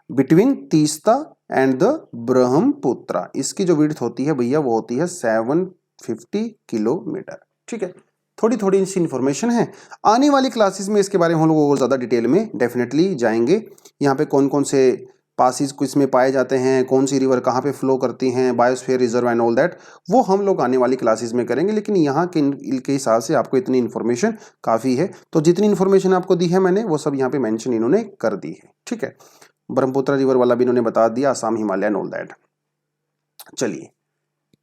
Between Teesta and the Brahmaputra इसकी जो विड्थ होती है भैया वो होती है 750 किलोमीटर, ठीक है। थोड़ी थोड़ी सी इन्फॉर्मेशन है। आने वाली क्लासेस में इसके बारे में हम लोग और ज़्यादा डिटेल में डेफिनेटली जाएंगे। यहाँ पे कौन कौन से पासिस किस में पाए जाते हैं, कौन सी रिवर कहाँ पे फ्लो करती हैं, biosphere reserve and all that, वो हम लोग आने वाली क्लासेस में करेंगे। लेकिन यहाँ के हिसाब से आपको इतनी इन्फॉर्मेशन काफ़ी है। तो जितनी इन्फॉर्मेशन आपको दी है मैंने वो सब यहाँ पे मेंशन इन्होंने कर दी है। ठीक है, ब्रह्मपुत्र रिवर वाला भी इन्होंने बता दिया, Assam Himalaya and all that. चलिए,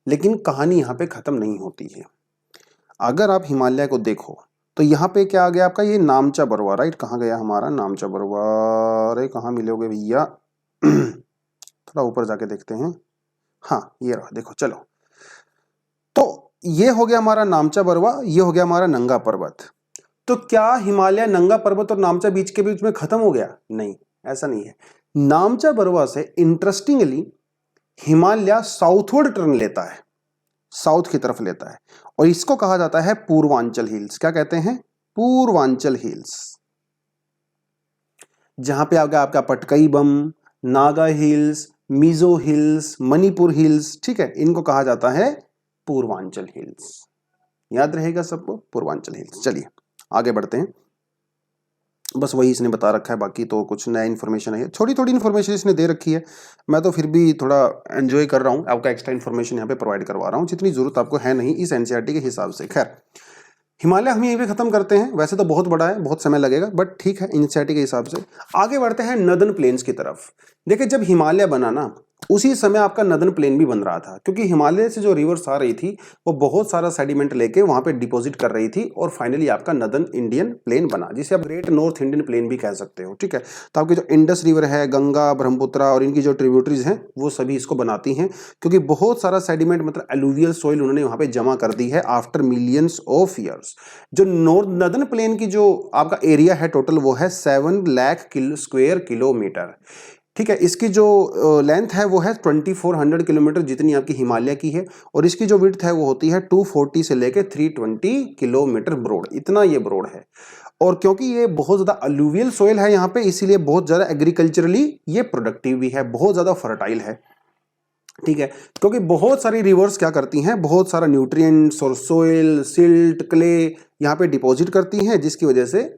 लेकिन कहानी यहाँ पे ख़त्म नहीं होती है। अगर आप हिमालय को देखो तो यहाँ पे क्या आ गया आपका, ये नामचा बरवा, राइट। कहाँ गया हमारा नामचा बरवा, अरे कहाँ मिलोगे भैया थोड़ा ऊपर जाके देखते हैं। हाँ ये रहा, देखो चलो। तो ये हो गया हमारा नामचा बरवा, ये हो गया हमारा नंगा पर्वत। तो क्या हिमालय नंगा पर्वत और नामचा बीच के बीच में खत्म हो गया? नहीं, ऐसा नहीं है। नामचा बरवा से इंटरेस्टिंगली हिमालय साउथवर्ड टर्न लेता है, साउथ की तरफ लेता है, और इसको कहा जाता है पूर्वांचल हिल्स। क्या कहते हैं? पूर्वांचल हिल्स। जहां पे आ गया आपका Patkai Bum, Naga hills, Mizo hills, Manipur hills, ठीक है, इनको कहा जाता है पूर्वांचल हिल्स। याद रहेगा सबको, पूर्वांचल हिल्स। चलिए आगे बढ़ते हैं। बस वही इसने बता रखा है, बाकी तो कुछ नया इन्फॉर्मेशन है, थोड़ी थोड़ी इन्फॉर्मेशन इसने दे रखी है। मैं तो फिर भी थोड़ा एंजॉय कर रहा हूँ, आपका एक्स्ट्रा इन्फॉर्मेशन यहाँ पे प्रोवाइड करवा रहा हूँ, जितनी जरूरत आपको है नहीं इस एनसीईआरटी के हिसाब से। खैर, हिमालय हम यहीं पे खत्म करते हैं। वैसे तो बहुत बड़ा है, बहुत समय लगेगा, बट ठीक है एनसीईआरटी के हिसाब से। आगे बढ़ते हैं नदन प्लेन्स की तरफ। देखिए, जब हिमालय बना ना, उसी समय आपका नदन प्लेन भी बन रहा था, क्योंकि हिमालय से जो रिवर्स आ रही थी वो बहुत सारा सेडिमेंट लेके वहां पे डिपॉजिट कर रही थी, और फाइनली आपका नदन इंडियन प्लेन बना, जिसे आप ग्रेट नॉर्थ इंडियन प्लेन भी कह सकते हो। ठीक है, तो आपकी जो इंडस रिवर है, गंगा, ब्रह्मपुत्र और इनकी जो ट्रिब्यूटरीज हैं वो सभी इसको बनाती हैं, क्योंकि बहुत सारा सेडिमेंट मतलब एलुवियल सॉइल उन्होंने वहां पे जमा कर दी है आफ्टर मिलियंस ऑफ ईयर्स। जो नॉर्थ नदन प्लेन की जो आपका एरिया है टोटल, वो है 7 लाख स्क्वायर किलोमीटर। ठीक है, इसकी जो लेंथ है वो है 2400 किलोमीटर, जितनी आपकी हिमालय की है, और इसकी जो विड्थ है वो होती है 240 से लेके 320 किलोमीटर ब्रॉड, इतना ये ब्रॉड है। और क्योंकि ये बहुत ज़्यादा अलुवियल सॉइल है यहाँ पे, इसीलिए बहुत ज़्यादा एग्रीकल्चरली ये प्रोडक्टिव भी है, बहुत ज़्यादा फर्टाइल है। ठीक है, क्योंकि बहुत सारी रिवर्स क्या करती हैं, बहुत सारा न्यूट्रिएंट्स और सोइल, सिल्ट, क्ले यहाँ पे डिपॉजिट करती हैं, जिसकी वजह से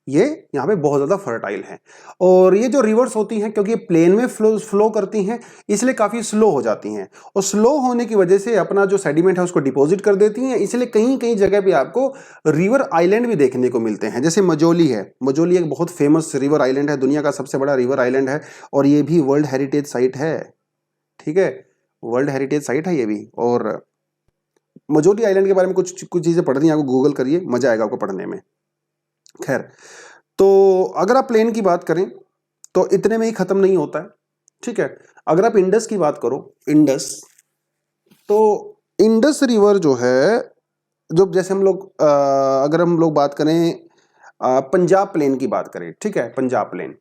ये यहाँ पे बहुत ज़्यादा फर्टाइल है। और ये जो रिवर्स होती हैं, क्योंकि ये प्लेन में फ्लो करती हैं, इसलिए काफ़ी स्लो हो जाती हैं, और स्लो होने की वजह से अपना जो सेडिमेंट है उसको डिपॉजिट कर देती हैं। इसलिए कहीं कहीं जगह पे आपको रिवर आइलैंड भी देखने को मिलते हैं, जैसे मजोली है। मजोली एक बहुत फेमस रिवर आइलैंड है, दुनिया का सबसे बड़ा रिवर आइलैंड है, और ये भी वर्ल्ड हेरिटेज साइट है। ठीक है, वर्ल्ड हेरिटेज साइट है ये भी। और मजोली आइलैंड के बारे में कुछ चीज़ें पढ़नी है, आपको गूगल करिए, मजा आएगा आपको पढ़ने में। खैर, तो अगर आप प्लेन की बात करें तो इतने में ही खत्म नहीं होता है। ठीक है, अगर आप इंडस की बात करो, इंडस, तो इंडस रिवर जो है, जो जैसे हम लोग अगर हम लोग बात करें पंजाब प्लेन की बात करें, ठीक है, पंजाब प्लेन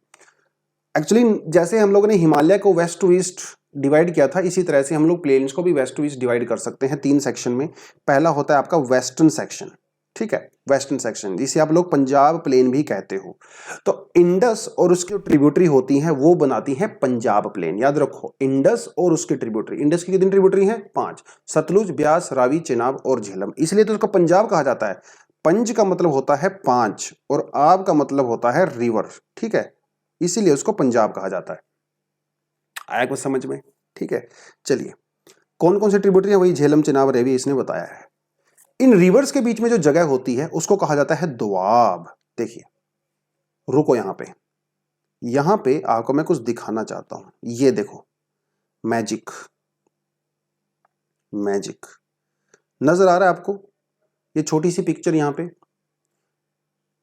एक्चुअली जैसे हम लोगों ने हिमालय को वेस्ट टू ईस्ट डिवाइड किया था, इसी तरह से हम लोग प्लेन्स को भी वेस्ट टू ईस्ट डिवाइड कर सकते हैं 3 सेक्शन में। पहला होता है आपका वेस्टर्न सेक्शन, ठीक है, वेस्टर्न सेक्शन, जिसे आप लोग पंजाब प्लेन भी कहते हो। तो इंडस और उसकी ट्रिब्यूटरी होती हैं वो बनाती हैं पंजाब प्लेन। याद रखो, इंडस और उसकी ट्रिब्यूटरी, इंडस की कितनी ट्रिब्यूटरी हैं? 5, सतलुज, ब्यास, रावी, चेनाब और झेलम, इसलिए तो उसको पंजाब कहा जाता है। पंज का मतलब होता है 5 और आब का मतलब होता है रिवर, ठीक है, इसीलिए उसको पंजाब कहा जाता है। आया कुछ समझ में? ठीक है, चलिए, कौन कौन से ट्रिब्यूटरी है, वही झेलम, चेनाब, रेवी इसने बताया है। इन रिवर्स के बीच में जो जगह होती है उसको कहा जाता है दोआब। देखिए, रुको, यहां पे आपको मैं कुछ दिखाना चाहता हूं। ये देखो, मैजिक मैजिक नजर आ रहा है आपको? ये छोटी सी पिक्चर, यहां पे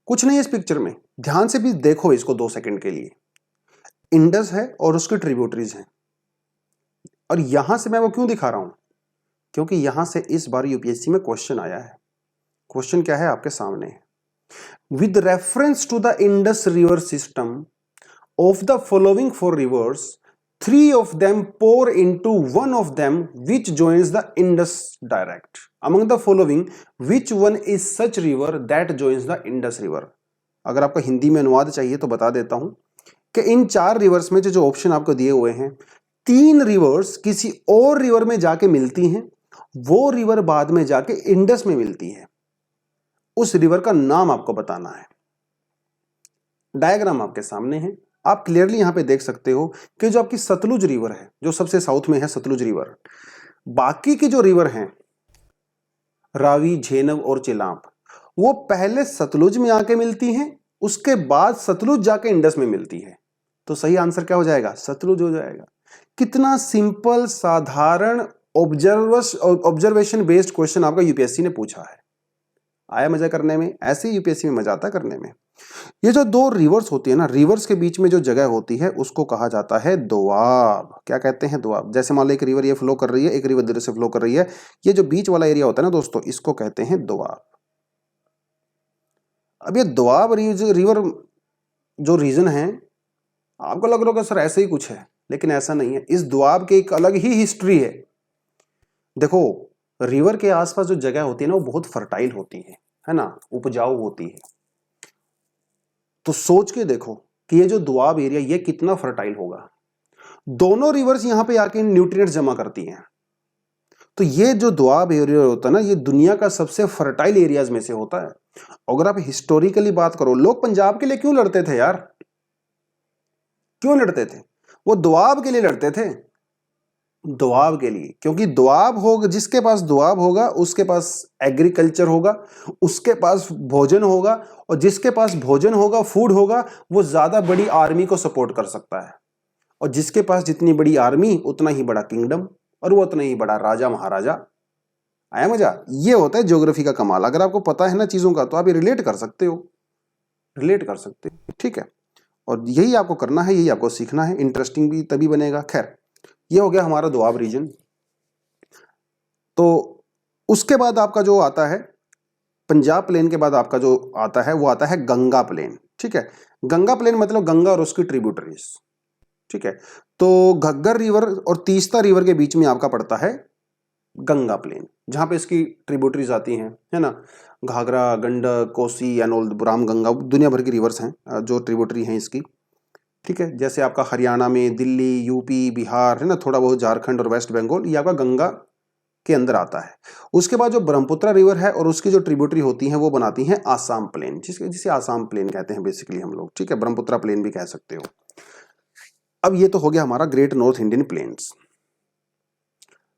कुछ नहीं है इस पिक्चर में, ध्यान से भी देखो इसको 2 सेकंड के लिए। इंडस है और उसकी ट्रिब्यूटरीज हैं, और यहां से मैं वो क्यों दिखा रहा हूं, क्योंकि यहां से इस बार यूपीएससी में क्वेश्चन आया है। क्वेश्चन क्या है आपके सामने? With reference to the Indus river system of the following 4 rivers, 3 of them pour into one of them which joins the Indus direct. Among the following, which one is such river that joins the Indus river? अगर आपको हिंदी में अनुवाद चाहिए तो बता देता हूं कि इन 4 रिवर्स में जो ऑप्शन आपको दिए हुए हैं, 3 रिवर्स किसी और रिवर में जाके मिलती हैं, वो रिवर बाद में जाके इंडस में मिलती है। उस रिवर का नाम आपको बताना है। डायग्राम आपके सामने है, आप क्लियरली यहां पे देख सकते हो कि जो आपकी सतलुज रिवर है, जो सबसे साउथ में है सतलुज रिवर, बाकी की जो रिवर हैं रावी, झेलम और चिनाब, वो पहले सतलुज में आके मिलती हैं, उसके बाद सतलुज जाके इंडस में मिलती है। तो सही आंसर क्या हो जाएगा? सतलुज हो जाएगा। कितना सिंपल, साधारण, ऑब्जर्वेशन बेस्ड क्वेश्चन आपका यूपीएससी ने पूछा है। आया मजा करने में? ऐसे ही यूपीएससी में मजा आता करने में। ये जो दो रिवर्स होती है ना, रिवर्स के बीच में जो जगह होती है उसको कहा जाता है दोआब। क्या कहते हैं? दोआब। जैसे मान लो एक रिवर ये फ्लो कर रही है, एक रिवर इधर से फ्लो कर रही है, ये जो बीच वाला एरिया होता है ना दोस्तों, इसको कहते हैं दोआब। अब ये दोआब रिवर जो रीजन है, आपको लग रहा होगा सर ऐसे ही कुछ है, लेकिन ऐसा नहीं है। इस दोआब की एक अलग ही हिस्ट्री है। देखो, रिवर के आसपास जो जगह होती है ना, वो बहुत फर्टाइल होती है ना, उपजाऊ होती है। तो सोच के देखो कि ये जो दोआब एरिया ये कितना फर्टाइल होगा। दोनों रिवर्स यहां पे आके न्यूट्रिएंट्स जमा करती हैं। तो ये जो दोआब एरिया होता है ना, ये दुनिया का सबसे फर्टाइल एरियाज में से होता है। अगर आप हिस्टोरिकली बात करो, लोग पंजाब के लिए क्यों लड़ते थे यार? क्यों लड़ते थे? वो दोआब के लिए लड़ते थे। दोआब के लिए, क्योंकि दोआब होगा, जिसके पास दोआब होगा उसके पास एग्रीकल्चर होगा, उसके पास भोजन होगा, और जिसके पास भोजन होगा, फूड होगा, वो ज्यादा बड़ी आर्मी को सपोर्ट कर सकता है। और जिसके पास जितनी बड़ी आर्मी उतना ही बड़ा किंगडम, और वो उतना ही बड़ा राजा महाराजा। आया मजा? ये होता है ज्योग्राफी का कमाल। अगर आपको पता है ना चीजों का, तो आप ये रिलेट कर सकते हो, रिलेट कर सकते हो। ठीक है, और यही आपको करना है, यही आपको सीखना है। इंटरेस्टिंग भी तभी बनेगा। खैर, ये हो गया हमारा दोआब रीजन। तो उसके बाद आपका जो आता है पंजाब प्लेन के बाद आपका जो आता है वो आता है गंगा प्लेन। ठीक है, गंगा प्लेन मतलब गंगा और उसकी ट्रिब्यूटरीज। ठीक है, तो घग्गर रिवर और तीस्ता रिवर के बीच में आपका पड़ता है गंगा प्लेन, जहां पे इसकी ट्रिब्यूटरीज आती हैं, है ना, घाघरा, गंडक, कोसी, एनोल, राम गंगा, दुनिया भर की रिवर्स हैं जो ट्रिब्यूटरी हैं इसकी। ठीक है, जैसे आपका हरियाणा में दिल्ली, यूपी, बिहार, है ना, थोड़ा बहुत झारखंड और वेस्ट बंगाल, ये आपका गंगा के अंदर आता है। उसके बाद जो ब्रह्मपुत्र रिवर है और उसकी जो ट्रिब्यूटरी होती हैं वो बनाती हैं आसाम प्लेन, जिसे आसाम प्लेन कहते हैं बेसिकली हम लोग। ठीक है, ब्रह्मपुत्र प्लेन भी कह सकते हो। अब ये तो हो गया हमारा ग्रेट नॉर्थ इंडियन प्लेन्स।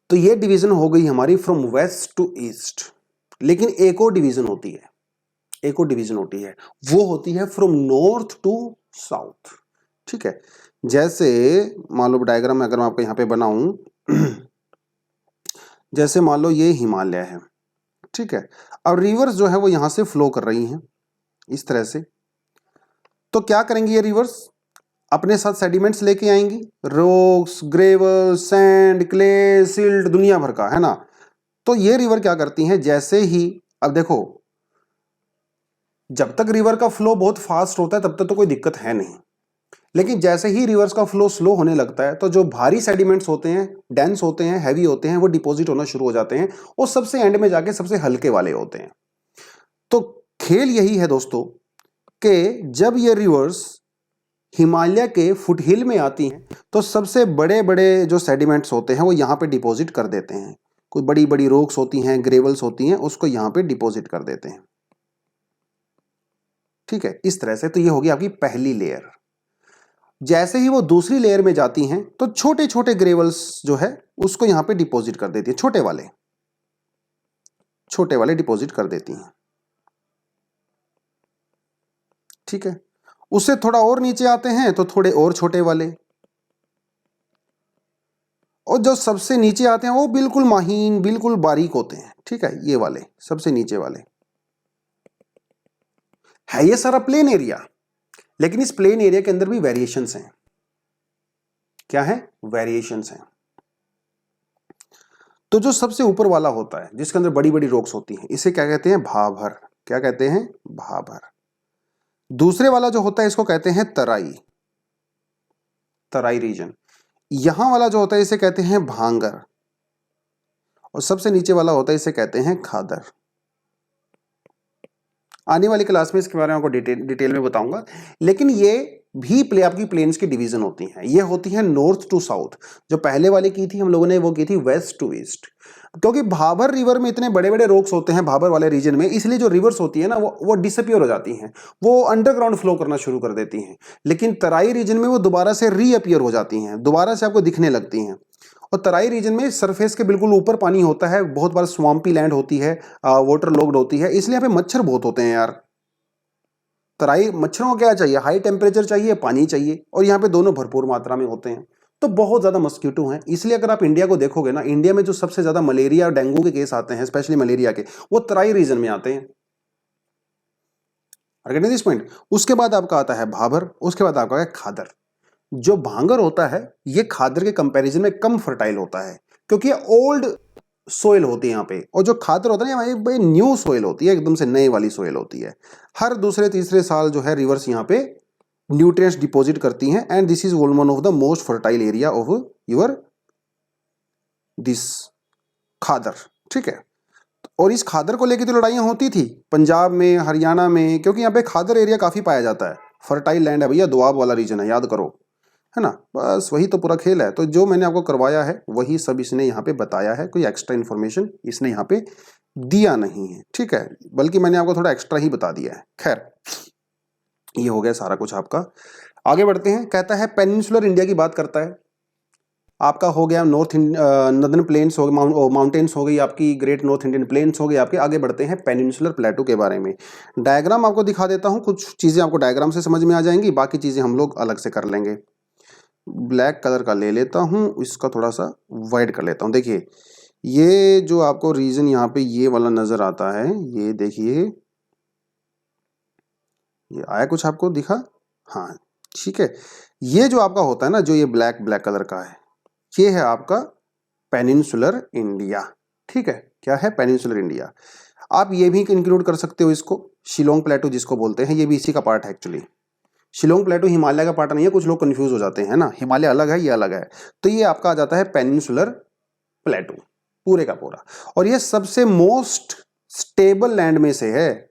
तो ये डिवीजन हो गई हमारी फ्रॉम वेस्ट टू ईस्ट। लेकिन एक और डिवीजन होती है, एक और डिवीजन होती है, वो होती है फ्रॉम नॉर्थ टू साउथ। ठीक है, जैसे मान लो डायग्राम में अगर मैं आपको यहाँ पे बनाऊं, जैसे मान लो ये हिमालय है। ठीक है, अब रिवर्स जो है वो यहां से फ्लो कर रही हैं इस तरह से। तो क्या करेंगी ये रिवर्स? अपने साथ सेडिमेंट्स लेके आएंगी, rocks, gravel, sand, clay, silt, दुनिया भर का, है ना। तो ये रिवर क्या करती हैं, जैसे ही, अब देखो, जब तक रिवर का फ्लो बहुत फास्ट होता है तब तक तो कोई दिक्कत है नहीं, लेकिन जैसे ही रिवर्स का फ्लो स्लो होने लगता है तो जो भारी सेडिमेंट्स होते हैं, डेंस होते हैं, हैवी होते हैं, वो डिपॉजिट होना शुरू हो जाते हैं, और सबसे एंड में जाके सबसे हल्के वाले होते हैं। तो खेल यही है दोस्तों कि जब ये रिवर्स हिमालय के फुटहिल में आती हैं तो सबसे बड़े बड़े जो सेडिमेंट्स होते हैं वो यहाँ पे डिपॉजिट कर देते हैं। कोई बड़ी बड़ी रॉक्स होती हैं, ग्रेवल्स होती हैं, उसको यहाँ पे डिपॉजिट कर देते हैं। ठीक है, इस तरह से। तो ये होगी आपकी पहली लेयर। जैसे ही वो दूसरी लेयर में जाती हैं तो छोटे छोटे ग्रेवल्स जो है उसको यहां पे डिपॉजिट कर देती है, छोटे वाले डिपॉजिट कर देती हैं। ठीक है, उससे थोड़ा और नीचे आते हैं तो थोड़े और छोटे वाले, और जो सबसे नीचे आते हैं वो बिल्कुल महीन, बिल्कुल बारीक होते हैं। ठीक है, ये वाले सबसे नीचे वाले है। ये सारा प्लेन एरिया, लेकिन इस प्लेन एरिया के अंदर भी वेरिएशंस हैं। क्या है? वेरिएशंस हैं। तो जो सबसे ऊपर वाला होता है जिसके अंदर बड़ी बड़ी रॉक्स होती हैं, इसे क्या कहते हैं? भाभर। क्या कहते हैं? भाभर। दूसरे वाला जो होता है इसको कहते हैं तराई, तराई रीजन। यहां वाला जो होता है इसे कहते हैं भांगर, और सबसे नीचे वाला होता है इसे कहते हैं खादर। आने वाली क्लास में इसके बारे में आपको डिटेल में बताऊंगा। लेकिन ये भी आपकी प्लेन्स की डिवीजन होती हैं। ये होती है नॉर्थ टू साउथ। जो पहले वाली की थी हम लोगों ने, वो की थी वेस्ट टू ईस्ट। क्योंकि भाबर रिवर में इतने बड़े बड़े रॉक्स होते हैं भाबर वाले रीजन में, इसलिए जो रिवर्स होती है ना वो डिसअपियर हो जाती हैं, वो अंडरग्राउंड फ्लो करना शुरू कर देती हैं। लेकिन तराई रीजन में वो दोबारा से रीअपियर हो जाती हैं, दोबारा से आपको दिखने लगती हैं। और तराई रीजन में सरफेस के बिल्कुल ऊपर पानी होता है, बहुत बार स्वाम्पी लैंड होती है, वाटर लॉक्ड होती है, इसलिए यहाँ पे मच्छर बहुत होते हैं यार। तराई मच्छरों को क्या चाहिए? हाई टेम्परेचर चाहिए, पानी चाहिए, और यहाँ पे दोनों भरपूर मात्रा में होते हैं। तो बहुत ज्यादा मस्कीटो हैं। इसलिए अगर आप इंडिया को देखोगे ना, इंडिया में जो सबसे ज्यादा मलेरिया और डेंगू के केस आते हैं, स्पेशली मलेरिया के, वो तराई रीजन में आते हैं। This point. उसके बाद आपका आता है भाबर, उसके बाद आपका है खादर। जो भांगर होता है ये खादर के कंपैरिजन में कम फर्टाइल होता है, क्योंकि ये ओल्ड सोइल होती है यहाँ पे। और जो खादर होता है ना, भाई न्यू सोइल होती है, एकदम से नई वाली सोइल होती है। हर दूसरे तीसरे साल जो है रिवर्स यहाँ पे न्यूट्रिएंट्स डिपॉजिट करती हैं, and this is one of the most fertile area of your this khadar. ठीक है। और इस खादर को लेकर तो लड़ाइयां होती थी पंजाब में, हरियाणा में, क्योंकि यहाँ पे खादर एरिया काफी पाया जाता है। फर्टाइल लैंड है भैया, दोआब वाला रीजन है, याद करो, है ना। बस वही तो पूरा खेल है। तो जो मैंने आपको करवाया है वही सब इसने यहाँ पे बताया है, कोई एक्स्ट्रा इन्फॉर्मेशन इसने यहाँ पे दिया नहीं है। ठीक है, बल्कि मैंने आपको थोड़ा एक्स्ट्रा ही बता दिया है। खैर, ये हो गया सारा कुछ आपका। आगे बढ़ते हैं। कहता है पेनिनसुलर इंडिया की बात करता है। आपका हो गया नॉर्दर्न प्लेन्स हो गए, माउंटेन्स हो गई आपकी, ग्रेट नॉर्थ इंडियन प्लेन्स हो गए आपके। आगे बढ़ते हैं पेनिनसुलर प्लेटू के बारे में। डायग्राम आपको दिखा देता हूँ, कुछ चीज़ें आपको डायग्राम से समझ में आ जाएंगी, बाकी चीज़ें हम लोग अलग से कर लेंगे। ब्लैक कलर का ले लेता हूँ, इसका थोड़ा सा वाइट कर लेता हूँ। देखिए, ये जो आपको रीजन यहाँ पे ये वाला नज़र आता है, ये देखिए, ये आया कुछ आपको दिखा? हाँ, ठीक है। ये जो आपका होता है ना, जो ये ब्लैक कलर का है, ये है आपका पेनिनसुलर इंडिया। ठीक है, क्या है? Peninsular India. आप ये भी इंक्लूड कर सकते हो इसको, शिलोंग प्लेटू जिसको बोलते हैं, ये भी इसी का पार्ट है एक्चुअली। शिलोंग प्लेटू हिमालय का पार्ट नहीं है, कुछ लोग कंफ्यूज हो जाते हैं ना, हिमालय अलग है, ये अलग है। तो ये आपका आ जाता है पेनिनसुलर प्लेटू, पूरे का पूरा। और ये सबसे मोस्ट स्टेबल लैंड में से है,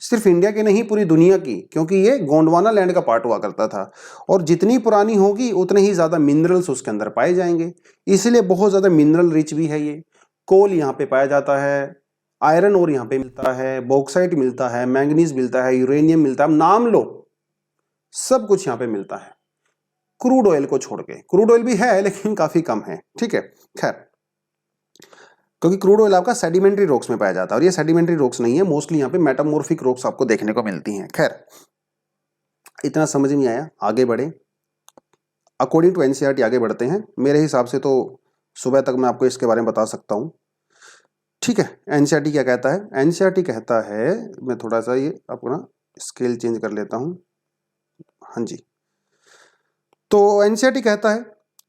सिर्फ इंडिया के नहीं, पूरी दुनिया की, क्योंकि ये गोंडवाना लैंड का पार्ट हुआ करता था। और जितनी पुरानी होगी उतने ही ज्यादा मिनरल्स उसके अंदर पाए जाएंगे, इसलिए बहुत ज्यादा मिनरल रिच भी है ये। कोल यहाँ पे पाया जाता है, आयरन और यहाँ पे मिलता है, बॉक्साइट मिलता है, मैंगनीज मिलता है, यूरेनियम मिलता है, नाम लो, सब कुछ यहाँ पे मिलता है, क्रूड ऑयल को छोड़ के। क्रूड ऑयल भी है लेकिन काफी कम है। ठीक है, खैर, क्योंकि क्रूड ऑयल आपका सेडिमेंट्री रॉक्स में पाया जाता है, और ये सेडिमेंट्री रॉक्स नहीं है, मोस्टली यहाँ पे मेटामॉर्फिक रॉक्स आपको देखने को मिलती हैं। खैर, इतना समझ में आया, आगे बढ़े। अकॉर्डिंग टू एनसीईआरटी आगे बढ़ते हैं। मेरे हिसाब से तो सुबह तक मैं आपको इसके बारे में बता सकता हूँ। ठीक है, एनसीईआरटी क्या कहता है? एनसीईआरटी कहता है, मैं थोड़ा सा ये अपना स्केल चेंज कर लेता हूँ। हाँ जी, तो एनसीईआरटी कहता है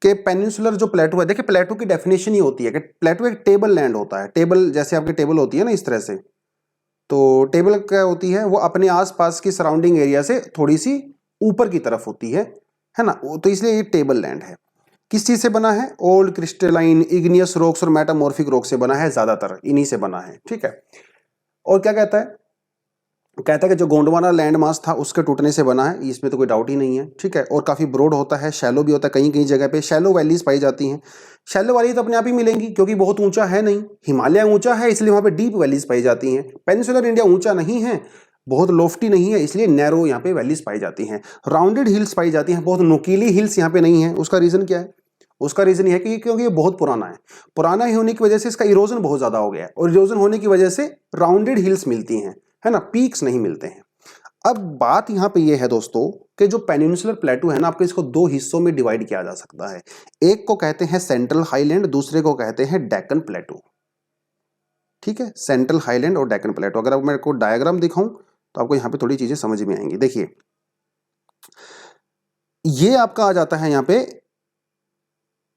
कि पेनिनसुलर जो प्लेटू है, देखिए प्लेटू की डेफिनेशन ही होती है कि प्लेटू एक टेबल लैंड होता है। टेबल जैसे आपकी टेबल होती है ना, इस तरह से, तो टेबल क्या होती है, वो अपने आसपास की सराउंडिंग एरिया से थोड़ी सी ऊपर की तरफ होती है ना। तो इसलिए ये टेबल लैंड है। किस चीज से बना है? ओल्ड क्रिस्टलाइन, इग्नियस रॉक्स और मेटामॉर्फिक रॉक से बना है, ज्यादातर इन्हीं से बना है। ठीक है, और क्या कहता है? कहता है कि जो गोंडवाना लैंड मास था उसके टूटने से बना है, इसमें तो कोई डाउट ही नहीं है। ठीक है, और काफी ब्रॉड होता है, शैलो भी होता है, कहीं कहीं जगह पे शैलो वैलीज पाई जाती हैं। शैलो वैली तो अपने आप ही मिलेंगी, क्योंकि बहुत ऊंचा है नहीं, हिमालय ऊंचा है, इसलिए वहां पे डीप वैलीज पाई जाती हैं। पेनिनसुलर इंडिया ऊंचा नहीं है, बहुत लोफ्टी नहीं है, इसलिए नैरो यहाँ पे वैलीज पाई जाती हैं। राउंडेड हिल्स पाई जाती हैं, बहुत नुकीली हिल्स यहाँ पे नहीं है। उसका रीजन क्या है? उसका रीजन ये है कि क्योंकि ये बहुत पुराना है, पुराना ही होने की वजह से इसका इरोजन बहुत ज्यादा हो गया है, और इरोजन होने की वजह से राउंडेड हिल्स मिलती हैं, है ना, पीक्स नहीं मिलते हैं। अब बात यहां पे ये है दोस्तों कि जो पेनिनसुलर प्लेटू है ना, आपको इसको दो हिस्सों में डिवाइड किया जा सकता है। एक को कहते हैं सेंट्रल हाईलैंड, दूसरे को कहते हैं डेक्कन प्लेटू। ठीक है, सेंट्रल हाईलैंड और डेक्कन प्लेटू। अगर मैं आपको डायग्राम दिखाऊं तो आपको यहां पे थोड़ी चीजें समझ में आएंगी। देखिए, ये आपका आ जाता है यहां पे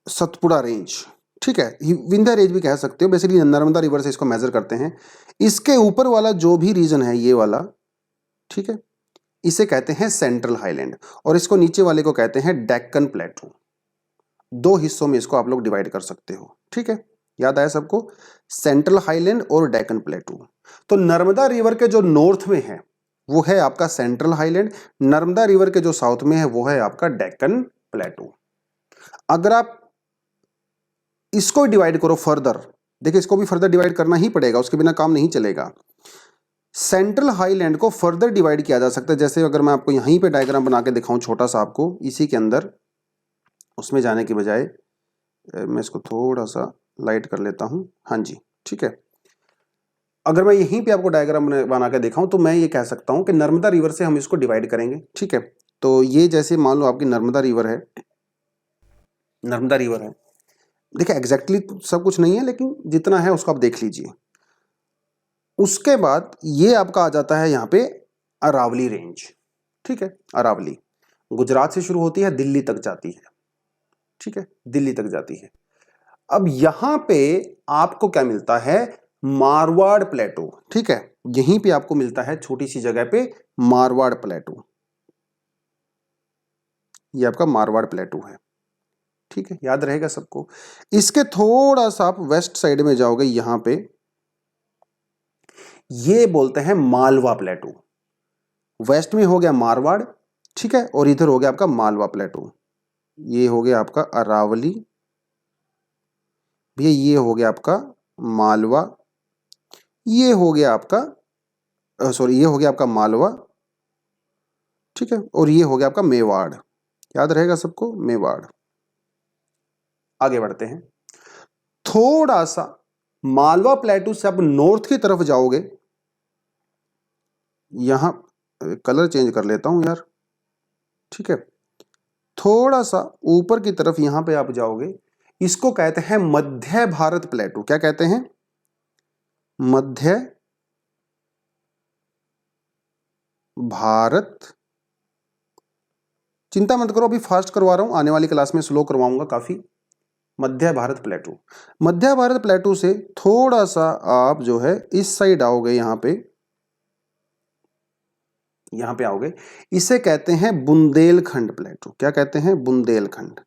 सतपुड़ा रेंज। ठीक है, विंध्य रेंज भी कह सकते हो, बेसिकली नर्मदा रिवर से इसको मेजर करते हैं। इसके ऊपर वाला जो भी रीजन है, ये वाला, ठीक है, इसे कहते हैं सेंट्रल हाईलैंड, और इसको नीचे वाले को कहते हैं डेक्कन प्लेटू। दो हिस्सों में इसको आप लोग डिवाइड कर सकते हो। ठीक है, याद आया सबको? सेंट्रल हाईलैंड और डेक्कन प्लेटू। तो नर्मदा रिवर के जो नॉर्थ में है वो है आपका सेंट्रल हाईलैंड। नर्मदा रिवर के जो साउथ में है वो है आपका डेक्कन प्लेटू। अगर आप इसको डिवाइड करो फर्दर, देखिए इसको भी फर्दर डिवाइड करना ही पड़ेगा, उसके बिना काम नहीं चलेगा। सेंट्रल हाईलैंड को फर्दर डिवाइड किया जा सकता है, जैसे अगर मैं आपको यहीं पे डायग्राम बना के दिखाऊं छोटा सा आपको, इसी के अंदर, उसमें जाने की बजाय मैं इसको थोड़ा सा लाइट कर लेता हूं। हाँ जी, ठीक है। अगर मैं यहीं पे आपको डायग्राम बना के दिखाऊं तो मैं ये कह सकता हूं कि नर्मदा रिवर से हम इसको डिवाइड करेंगे, ठीक है। तो ये जैसे मान लो आपकी नर्मदा रिवर है, नर्मदा रिवर है, देखिए एग्जैक्टली सब कुछ नहीं है लेकिन जितना है उसको आप देख लीजिए। उसके बाद ये आपका आ जाता है यहाँ पे अरावली रेंज, ठीक है। अरावली गुजरात से शुरू होती है, दिल्ली तक जाती है, ठीक है, दिल्ली तक जाती है। अब यहां पे आपको क्या मिलता है, मारवाड़ प्लेटू, ठीक है। यहीं पे आपको मिलता है छोटी सी जगह पे मारवाड़ प्लेटू, ये आपका मारवाड़ प्लेटू है, ठीक है, याद रहेगा सबको। इसके थोड़ा सा आप वेस्ट साइड में जाओगे, यहां पे ये बोलते हैं मालवा प्लेटू। वेस्ट में हो गया मारवाड़, ठीक है, और इधर हो गया आपका मालवा प्लेटू। ये हो गया आपका अरावली, भैया ये हो गया आपका मालवा, ये हो गया आपका सॉरी ये हो गया आपका मालवा, ठीक है, और ये हो गया आपका मेवाड़। याद रहेगा सबको, मेवाड़। आगे बढ़ते हैं, थोड़ा सा मालवा प्लेटू से आप नॉर्थ की तरफ जाओगे, यहां कलर चेंज कर लेता हूं यार, ठीक है। थोड़ा सा ऊपर की तरफ यहां पे आप जाओगे, इसको कहते हैं मध्य भारत प्लेटू। क्या कहते हैं, मध्य भारत। चिंता मत करो, अभी फास्ट करवा रहा हूं, आने वाली क्लास में स्लो करवाऊंगा काफी। मध्य भारत प्लेटू, मध्य भारत प्लेटू से थोड़ा सा आप जो है इस साइड आओगे, यहां पे आओगे, इसे कहते हैं बुंदेलखंड प्लेटू। क्या कहते हैं, बुंदेलखंड,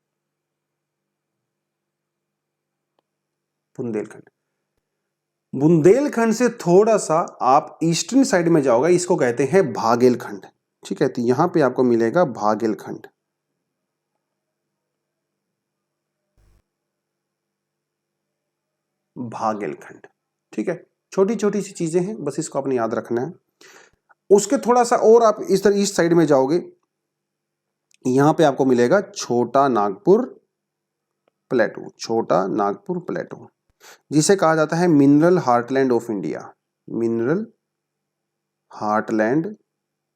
बुंदेलखंड। बुंदेलखंड से थोड़ा सा आप ईस्टर्न साइड में जाओगे, इसको कहते हैं भागेलखंड, ठीक है। तो यहां पे आपको मिलेगा भागेलखंड, भागेलखंड, ठीक है। छोटी छोटी सी चीजें हैं, बस इसको आपने याद रखना है। उसके थोड़ा सा और आप इस तरह ईस्ट साइड में जाओगे, यहां पे आपको मिलेगा छोटा नागपुर प्लेटू, छोटा नागपुर प्लेटू, जिसे कहा जाता है mineral heartland of India, mineral heartland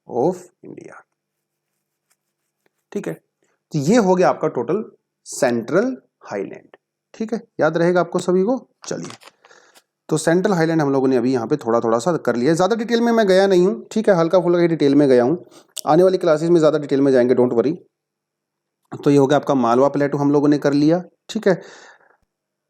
of India, ठीक है। तो ये हो गया आपका टोटल सेंट्रल हाईलैंड, ठीक है, याद रहेगा आपको सभी को। चलिए, तो सेंट्रल हाईलैंड हम लोगों ने अभी यहाँ पे थोड़ा थोड़ा सा कर लिया, ज़्यादा डिटेल में मैं गया नहीं हूँ, ठीक है, हल्का फुल्का डिटेल में गया हूँ। आने वाली क्लासेस में ज़्यादा डिटेल में जाएंगे, डोंट वरी। तो ये हो गया आपका मालवा प्लेटू हम लोगों ने कर लिया, ठीक है।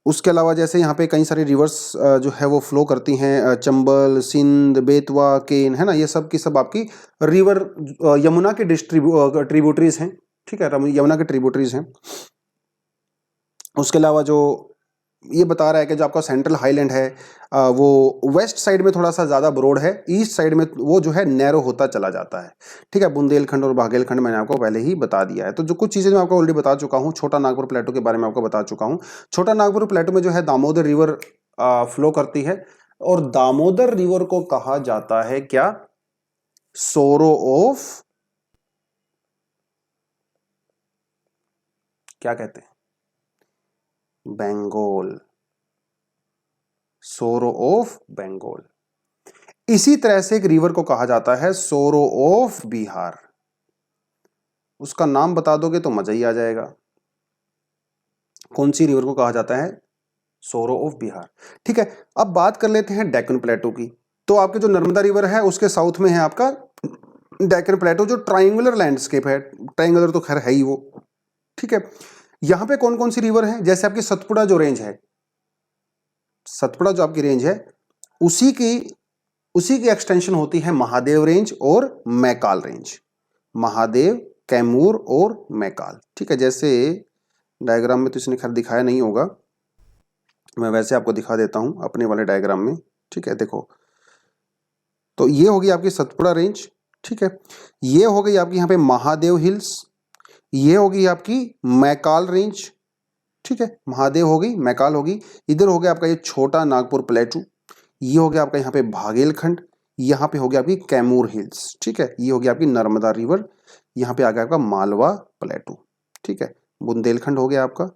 उसके अलावा जैसे यहाँ पे कई सारी रिवर्स जो है वो फ्लो करती हैं, चंबल, सिंध, बेतवा, केन, है ना, ये सब की सब आपकी रिवर यमुना के ट्रिब्यूटरीज हैं, ठीक है, यमुना के ट्रिब्यूटरीज हैं। उसके अलावा जो ये बता रहा है कि जो आपका सेंट्रल हाईलैंड है वो वेस्ट साइड में थोड़ा सा ज़्यादा ब्रॉड है, ईस्ट साइड में वो जो है नैरो होता चला जाता है, ठीक है। बुंदेलखंड और भागेलखंड मैंने आपको पहले ही बता दिया है। तो जो कुछ चीज़ें मैं आपको ऑलरेडी बता चुका हूँ, छोटा नागपुर प्लेटू के बारे में आपको बता चुका हूँ। छोटा नागपुर प्लेटू में जो है दामोदर रिवर फ्लो करती है, और दामोदर रिवर को कहा जाता है क्या, सोरो ऑफ, क्या कहते हैं, बंगाल, सोरो ऑफ बंगाल। इसी तरह से एक रिवर को कहा जाता है सोरो ऑफ बिहार। उसका नाम बता दोगे तो मजा ही आ जाएगा। कौन सी रिवर को कहा जाता है, सोरो ऑफ बिहार, ठीक है। अब बात कर लेते हैं डेक्कन प्लेटू की। तो आपके जो नर्मदा रिवर है उसके साउथ में है आपका डेक्कन प्लेटू, जो ट्राइंगुलर लैंडस्केप है, ट्राइंगुलर तो खैर है ही वो, ठीक है। यहां पे कौन कौन सी रिवर है, जैसे आपकी सतपुड़ा जो रेंज है, सतपुड़ा जो आपकी रेंज है, उसी की एक्सटेंशन होती है महादेव रेंज और मैकाल रेंज, महादेव, कैमूर और मैकाल, ठीक है। जैसे डायग्राम में तो इसने खैर दिखाया नहीं होगा, मैं वैसे आपको दिखा देता हूं अपने वाले डायग्राम में, ठीक है। देखो, तो ये होगी आपकी सतपुड़ा रेंज, ठीक है। ये हो गई आपकी यहाँ पे महादेव हिल्स, ये होगी आपकी मैकाल रेंज, ठीक है, महादेव हो गई, मैकाल होगी। इधर हो गया आपका ये छोटा नागपुर प्लेटू, ये हो गया आपका यहाँ पे भागेलखंड, यहाँ पे हो गया आपकी कैमूर हिल्स, ठीक है, ये हो गया आपकी नर्मदा रिवर, यहाँ पे आ गया आपका मालवा प्लेटू, ठीक है, बुंदेलखंड हो गया आपका।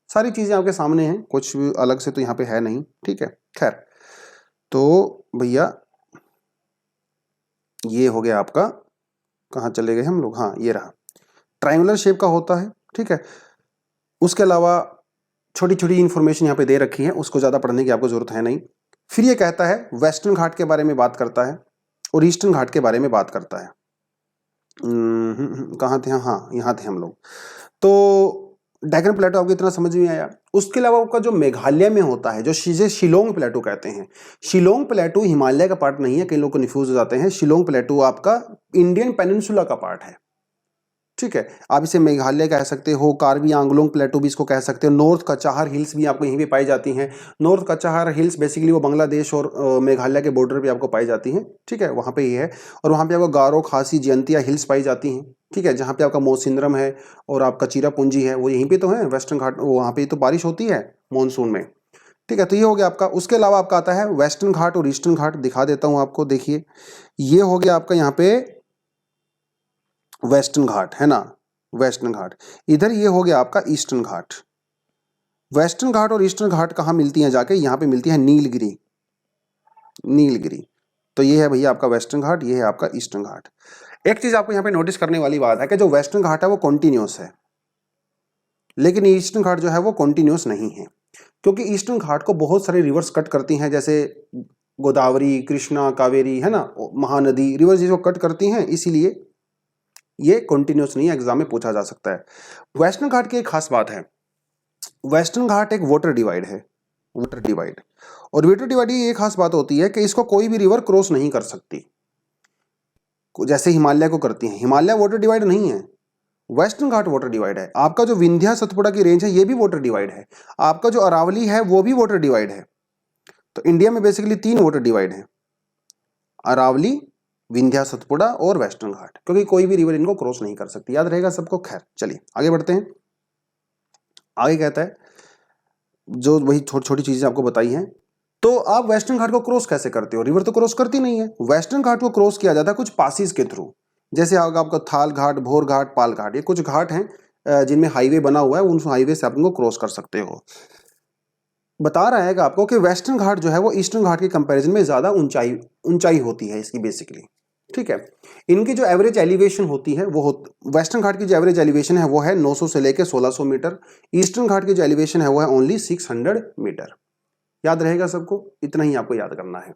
सारी चीजें आपके सामने हैं, कुछ अलग से तो यहाँ पे है नहीं, ठीक है। खैर, तो भैया ये हो गया आपका, कहाँ चले गए हम लोग, हाँ ये रहा, ट्रायंगुलर शेप का होता है, ठीक है। उसके अलावा छोटी छोटी इंफॉर्मेशन यहाँ पे दे रखी है, उसको ज़्यादा पढ़ने की आपको जरूरत है नहीं। फिर ये कहता है वेस्टर्न घाट के बारे में बात करता है और ईस्टर्न घाट के बारे में बात करता है। कहाँ थे, हाँ यहाँ थे हम लोग। तो डेक्कन प्लेटो आपको इतना समझ में आया। उसके अलावा आपका जो मेघालय में होता है, जो जिसे शिलोंग प्लेटो कहते हैं, शिलोंग प्लेटो हिमालय का पार्ट नहीं है, कई लोग कन्फ्यूज हो जाते हैं। शिलोंग प्लेटो आपका इंडियन पेनिनसुला का पार्ट है, ठीक है। आप इसे मेघालय कह सकते हो, कार्बी आंगलोंग प्लेटो भी इसको कह सकते हो। नॉर्थ कचाहर हिल्स भी आपको यहीं पे पाई जाती हैं। नॉर्थ कचाहर हिल्स बेसिकली वो बांग्लादेश और मेघालय के बॉर्डर पे आपको पाई जाती हैं, ठीक है, वहाँ पे ही है। और वहाँ पे आपको गारो, खासी, जयंतिया हिल्स पाई जाती हैं, ठीक है, जहाँ पे आपका मौसिनरम है और आपका चिरापुंजी है, वो यहीं पे तो है, वेस्टर्न घाट, वहाँ पे तो बारिश होती है मानसून में, ठीक है। तो ये हो गया आपका। उसके अलावा आपका आता है वेस्टर्न घाट और ईस्टर्न घाट, दिखा देता हूँ आपको, देखिए ये हो गया आपका यहाँ पे वेस्टर्न घाट, है ना, वेस्टर्न घाट। इधर ये हो गया आपका ईस्टर्न घाट। वेस्टर्न घाट और ईस्टर्न घाट कहाँ मिलती हैं जाके, यहाँ पे मिलती है नीलगिरी, नीलगिरी। तो ये है भैया आपका वेस्टर्न घाट, ये है आपका ईस्टर्न घाट। एक चीज आपको यहाँ पे नोटिस करने वाली बात है कि जो वेस्टर्न घाट है वो कॉन्टिन्यूस है, लेकिन ईस्टर्न घाट जो है वो कॉन्टिन्यूस नहीं है, क्योंकि ईस्टर्न घाट को बहुत सारी रिवर्स कट करती हैं, जैसे गोदावरी, कृष्णा, कावेरी, है ना, महानदी रिवर्स जिसको कट करती हैं, इसीलिए ये कंटिन्यूस नहीं है, एग्जाम में पूछा जा सकता है। वेस्टर्न घाट की एक खास बात है, वेस्टर्न घाट एक वाटर डिवाइड है, वाटर डिवाइड। और वाटर डिवाइड की ये खास बात होती है कि इसको कोई भी रिवर क्रॉस नहीं कर सकती, जैसे हिमालय को करती है। हिमालय वाटर डिवाइड नहीं है, वेस्टर्न घाट वाटर डिवाइड है। आपका जो विंध्या सतपुड़ा की रेंज है ये भी वाटर डिवाइड है, आपका जो अरावली है वो भी वाटर डिवाइड है। तो इंडिया में बेसिकली 3 वाटर डिवाइड है, अरावली, विंध्या सतपुड़ा और वेस्टर्न घाट, क्योंकि कोई भी रिवर इनको क्रॉस नहीं कर सकती, याद रहेगा सबको। खैर चलिए आगे बढ़ते हैं। आगे कहता है, जो वही छोटी छोटी चीजें आपको बताई हैं, तो आप वेस्टर्न घाट को क्रॉस कैसे करते हो, रिवर तो क्रॉस करती नहीं है। वेस्टर्न घाट को क्रॉस किया जाता है कुछ पासिस के थ्रू, जैसे आपका थाल घाट, भोर घाट, पाल घाट, ये कुछ घाट हैं जिनमें हाईवे बना हुआ है, उन हाईवे से आप इनको क्रॉस कर सकते हो। बता रहा है आपको कि वेस्टर्न घाट जो है वो ईस्टर्न घाट के कंपैरिजन में ज्यादा ऊंचाई होती है इसकी बेसिकली, ठीक है। इनकी जो एवरेज एलिवेशन होती है वो वेस्टर्न घाट की जो एवरेज एलिवेशन है वो है 900 से लेकर 1600 मीटर, ईस्टर्न घाट की जो एलिवेशन है वो है ओनली 600 मीटर। याद रहेगा सबको, इतना ही आपको याद करना है।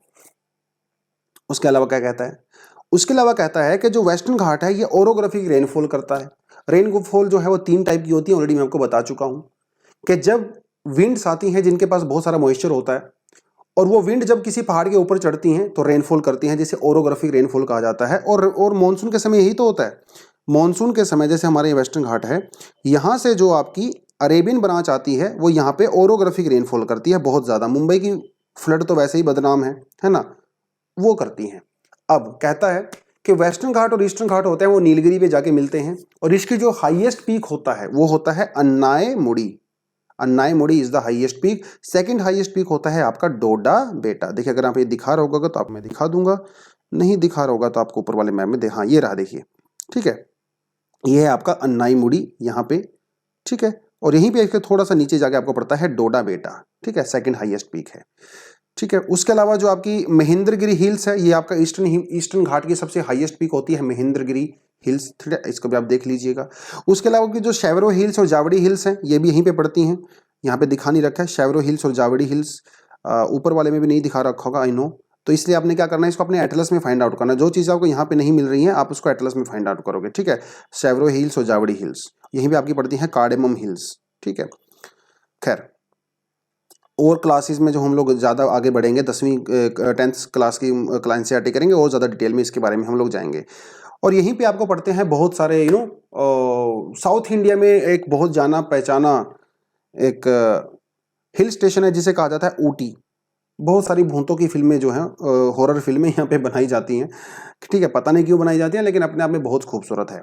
उसके अलावा क्या कहता है, उसके अलावा कहता है कि जो वेस्टर्न घाट है ये ओरोग्राफिक रेनफॉल करता है। रेनफॉल जो है वो 3 टाइप की होती है, ऑलरेडी मैं आपको बता चुका हूं कि जब विंड्स आती हैं जिनके पास बहुत सारा मॉइस्चर होता है, और वो विंड जब किसी पहाड़ के ऊपर चढ़ती हैं तो रेनफॉल करती हैं, जिसे ओरोग्राफिक रेनफॉल कहा जाता है। और मॉनसून के समय यही तो होता है। मॉनसून के समय जैसे हमारे वेस्टर्न घाट है, यहाँ से जो आपकी अरेबियन ब्रांच आती है वो यहाँ पे ओरोग्राफिक रेनफॉल करती है बहुत ज्यादा। मुंबई की फ्लड तो वैसे ही बदनाम है ना, वो करती हैं। अब कहता है कि वेस्टर्न घाट और ईस्टर्न घाट होते हैं वो नीलगिरी पे जाके मिलते हैं, और इसकी जो हाईएस्ट पीक होता है वो होता है Anaimudi. Anaimudi is the highest peak. Second highest peak होता है आपका डोडा बेटा। देखिए अगर आप ये दिखा रहा होगा तो आप मैं दिखा दूंगा, नहीं दिखा रहा होगा तो आपको ऊपर वाले मैप में दे, हाँ ये रहा, देखिए, ठीक है, ये है आपका अन्नायमुड़ी यहाँ पे, ठीक है। और यहीं पे इसके थोड़ा सा नीचे जाके आपको पड़ता है डोडा बेटा, ठीक है, सेकंड हाईएस्ट पीक है, ठीक है। उसके अलावा जो आपकी महेंद्रगिरी हिल्स है, ये आपका ईस्टर्न घाट की सबसे हाईएस्ट पीक होती है महेंद्रगिरी हिल्स, ठीक है, इसको भी आप देख लीजिएगा। उसके अलावा की जो शेवरो हिल्स और जावड़ी हिल्स हैं ये भी यहीं पे पड़ती हैं, यहाँ पे दिखा नहीं रखा है शेवरो हिल्स और जावड़ी हिल्स, ऊपर वाले में भी नहीं दिखा रखा होगा, आई नो। तो इसलिए आपने क्या करना है, इसको अपने एटलस में फाइंड आउट करना है। जो चीज़ आपको यहाँ पे नहीं मिल रही है आप उसको एटलस में फाइंड आउट करोगे, ठीक है। शेवरो हिल्स और जावड़ी हिल्स यहीं पे आपकी पड़ती है, कार्डेमम हिल्स, ठीक है। खैर, और क्लासेस में जो हम लोग ज़्यादा आगे बढ़ेंगे, 10वीं 10th क्लास की एनसीईआरटी करेंगे और ज़्यादा डिटेल में इसके बारे में हम लोग जाएंगे। और यहीं पे आपको पढ़ते हैं बहुत सारे साउथ इंडिया में एक बहुत जाना पहचाना एक हिल स्टेशन है जिसे कहा जाता है ऊटी। बहुत सारी भूतों की फिल्में जो हैं, हॉरर फिल्में यहाँ पे बनाई जाती हैं, ठीक है, पता नहीं क्यों बनाई जाती हैं, लेकिन अपने आप में बहुत खूबसूरत है।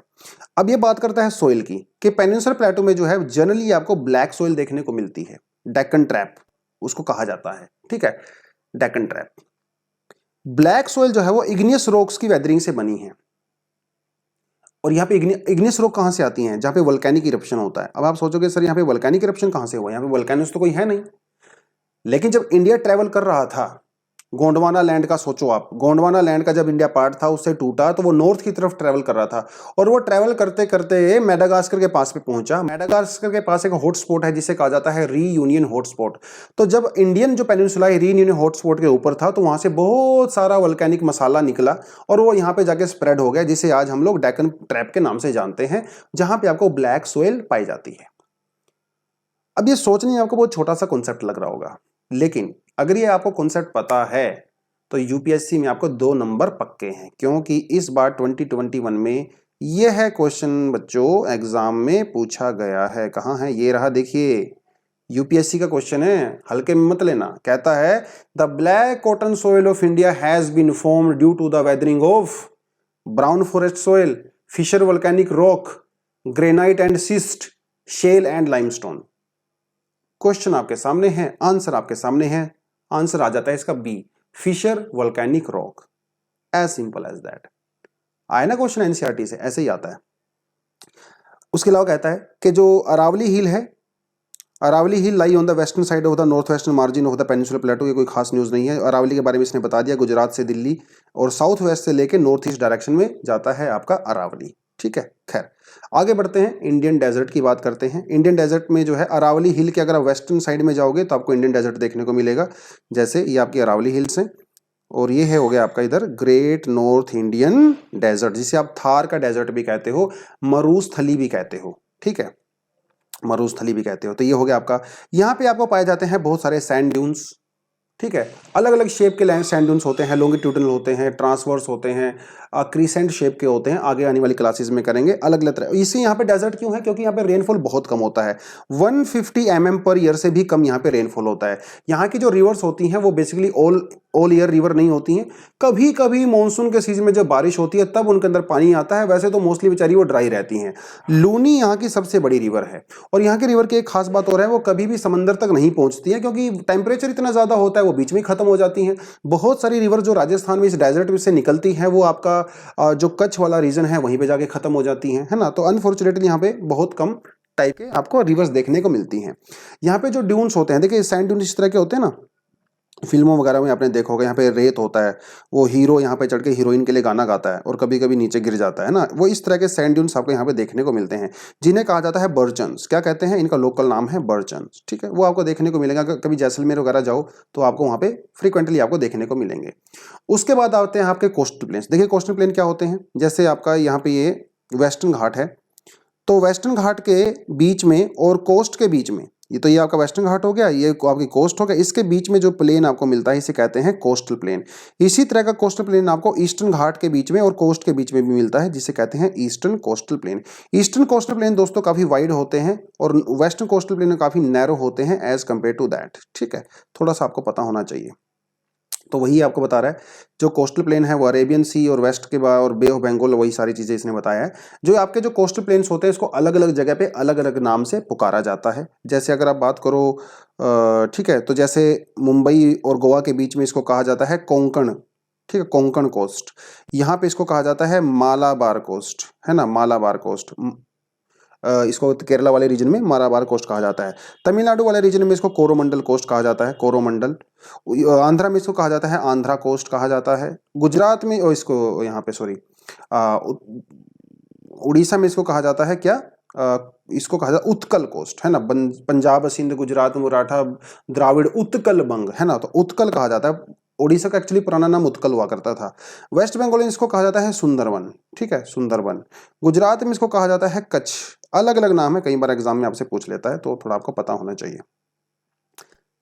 अब ये बात करता है सोइल की, कि पेनिनसुलर प्लेटो में जो है जनरली आपको ब्लैक सोइल देखने को मिलती है, डेक्कन ट्रैप उसको कहा जाता है, ठीक है, डेक्कन ट्रैप। ब्लैक सोइल जो है वो इग्नियस रॉक्स की वेदरिंग से बनी है, और यहाँ पे इग्नियस रॉक कहाँ से आती हैं? जहाँ पे वोल्केनिक इरप्शन होता है। अब आप सोचोगे सर यहाँ पे वोल्केनिक इरप्शन कहाँ से हुआ? यहाँ पे वोल्केनोस तो कोई है नहीं। लेकिन जब इंडिया ट्रेवल कर रहा था, गोंडवाना लैंड का सोचो आप, गोंडवाना लैंड का जब इंडिया पार्ट था उससे टूटा, तो वो नॉर्थ की तरफ ट्रेवल कर रहा था, और वो ट्रेवल करते करते मेडागास्कर के पास पे पहुंचा। मेडागास्कर के पास एक हॉटस्पॉट है जिसे कहा जाता है रीयूनियन हॉटस्पॉट। तो जब इंडियन जो पेनिनसुला है रीयूनियन हॉटस्पॉट के ऊपर था, तो वहां से बहुत सारा वोल्केनिक मसाला निकला और वो यहाँ पे जाके स्प्रेड हो गया, जिसे आज हम लोग डेक्कन ट्रैप के नाम से जानते हैं, जहां पे आपको ब्लैक सोइल पाई जाती है। अब ये सोचने में आपको बहुत छोटा सा कॉन्सेप्ट लग रहा होगा, लेकिन अगर ये आपको कॉन्सेप्ट पता है तो यूपीएससी में आपको 2 नंबर पक्के हैं, क्योंकि इस बार 2021 में यह है क्वेश्चन बच्चों एग्जाम में पूछा गया है। कहाँ है? ये रहा, देखिए, यूपीएससी का क्वेश्चन है, हल्के में मत लेना। कहता है the black cotton soil of India has been formed due to the weathering of brown forest soil, fissure volcanic rock, granite and schist, shale and limestone. Question आपके सामने है, आंसर आपके सामने है, आंसर आ जाता है इसका B, fissure volcanic rock. As simple as that. आए ना क्वेश्चन एनसीईआरटी से, ऐसे ही आता है। उसके अलावा कहता है कि जो अरावली हिल है, Aravalli hill lie on the western side of the north western margin of the peninsular plateau. ये कोई खास न्यूज़ नहीं है, अरावली के बारे में इसने बता दिया, गुजरात से दिल्ली और साउथ वेस्ट से लेके नॉर्थ ईस्ट डायरेक्शन में जाता है आपका अरावली, ठीक है। खैर आगे बढ़ते हैं, इंडियन डेजर्ट की बात करते हैं। इंडियन डेजर्ट में जो है अरावली हिल के अगर आप वेस्टर्न साइड में जाओगे तो आपको इंडियन डेजर्ट देखने को मिलेगा, जैसे ये आपकी अरावली हिल्स हैं, और ये है हो गया आपका इधर ग्रेट नॉर्थ इंडियन डेजर्ट, जिसे आप थार का डेजर्ट भी कहते हो, मरुस्थली भी कहते हो, ठीक है, मरुस्थली भी कहते हो। तो ये हो गया आपका, यहाँ पे आपको पाए जाते हैं बहुत सारे सैंड ड्यून्स, ठीक है, अलग अलग शेप के सैंड ड्यून्स होते हैं, लॉन्गिट्यूडनल होते हैं, ट्रांसवर्स होते हैं, क्रीसेंट शेप के होते हैं, आगे आने वाली क्लासेस में करेंगे अलग अलग तरह। इसी यहाँ पे डेजर्ट क्यों है? क्योंकि यहाँ पे रेनफॉल बहुत कम होता है, 150 mm पर ईयर से भी कम यहाँ पे रेनफॉल होता है। यहाँ की जो रिवर्स होती हैं वो बेसिकली ऑल ईयर रिवर नहीं होती हैं, कभी कभी मानसून के सीजन में जब बारिश होती है तब उनके अंदर पानी आता है, वैसे तो मोस्टली बेचारी वो ड्राई रहती हैं। लूनी यहाँ की सबसे बड़ी रिवर है, और यहाँ की रिवर की एक खास बात और है, वो कभी भी समंदर तक नहीं पहुंचती है, क्योंकि टेम्परेचर इतना ज्यादा होता है, वो बीच में खत्म हो जाती हैं। बहुत सारी रिवर जो राजस्थान में इस डेजर्ट से निकलती हैं, वो आपका जो कच्छ वाला रीजन है वहीं पे जाके खत्म हो जाती हैं, है ना। तो अनफॉर्चुनेटली यहाँ पे बहुत कम टाइप के आपको रिवर्स देखने को मिलती हैं। यहाँ पे जो ड्यून्स होते हैं, देखिए सैंड ड्यून्स इस तरह के होते हैं ना, फिल्मों वगैरह में आपने देखा होगा, यहाँ पे रेत होता है, वो हीरो यहाँ पे चढ़ के हीरोइन के लिए गाना गाता है और कभी कभी नीचे गिर जाता है ना, वो इस तरह के सैंड ड्यून्स आपको यहाँ पे देखने को मिलते हैं, जिन्हें कहा जाता है बर्चन्स। क्या कहते हैं? इनका लोकल नाम है बर्चन्स, ठीक है। वो आपको देखने को मिलेगा, कभी जैसलमेर वगैरह जाओ तो आपको वहाँ पे फ्रिक्वेंटली आपको देखने को मिलेंगे। उसके बाद आते हैं आपके कोस्टल प्लेन्स। देखिए कोस्टल प्लेन क्या होते हैं, जैसे आपका यहाँ पे ये वेस्टर्न घाट है, तो वेस्टर्न घाट के बीच में और कोस्ट के बीच में, ये आपका वेस्टर्न घाट हो गया, ये आपकी कोस्ट हो गया, इसके बीच में जो प्लेन आपको मिलता है इसे कहते हैं कोस्टल प्लेन। इसी तरह का कोस्टल प्लेन आपको ईस्टर्न घाट के बीच में और कोस्ट के बीच में भी मिलता है, जिसे कहते हैं eastern coastal plain. Eastern coastal plain दोस्तों काफी वाइड होते हैं और वेस्टर्न कोस्टल प्लेन काफी नैरो होते हैं एज कम्पेयर टू दैट, ठीक है, थोड़ा सा आपको पता होना चाहिए। तो वही आपको बता रहा है, जो कोस्टल प्लेन है वो अरेबियन सी और वेस्ट के बाद और बे ऑफ बंगाल, वही सारी चीजें इसने बताया है। जो आपके जो कोस्टल प्लेन्स होते हैं इसको अलग अलग जगह पे अलग अलग नाम से पुकारा जाता है। जैसे अगर आप बात करो, ठीक है, तो जैसे मुंबई और गोवा के बीच में इसको कहा जाता है कोंकण, ठीक है, कोंकण कोस्ट। यहाँ पे इसको कहा जाता है मालाबार कोस्ट, है ना, मालाबार कोस्ट। इसको केरला वाले रीजन में मालाबार कोस्ट कहा जाता है, तमिलनाडु वाले रीजन में इसको कोरोमंडल कोस्ट कहा जाता है, कोरोमंडल। आंध्रा में इसको कहा जाता है आंध्रा कोस्ट कहा जाता है। गुजरात में इसको यहाँ पे सॉरी उड़ीसा में इसको कहा जाता है क्या, इसको कहा जाता है उत्कल कोस्ट, है ना। पंजाब सिंध गुजरात मराठा द्राविड़ उत्कल बंग, है ना, तो उत्कल कहा जाता है। उड़ीसा का एक्चुअली पुराना नाम उत्कल हुआ करता था। वेस्ट बंगाल में इसको कहा जाता है सुंदरवन, ठीक है, सुंदरवन। गुजरात में इसको कहा जाता है कच्छ। अलग अलग नाम है, कई बार एग्जाम में आपसे पूछ लेता है, तो थोड़ा आपको पता होना चाहिए।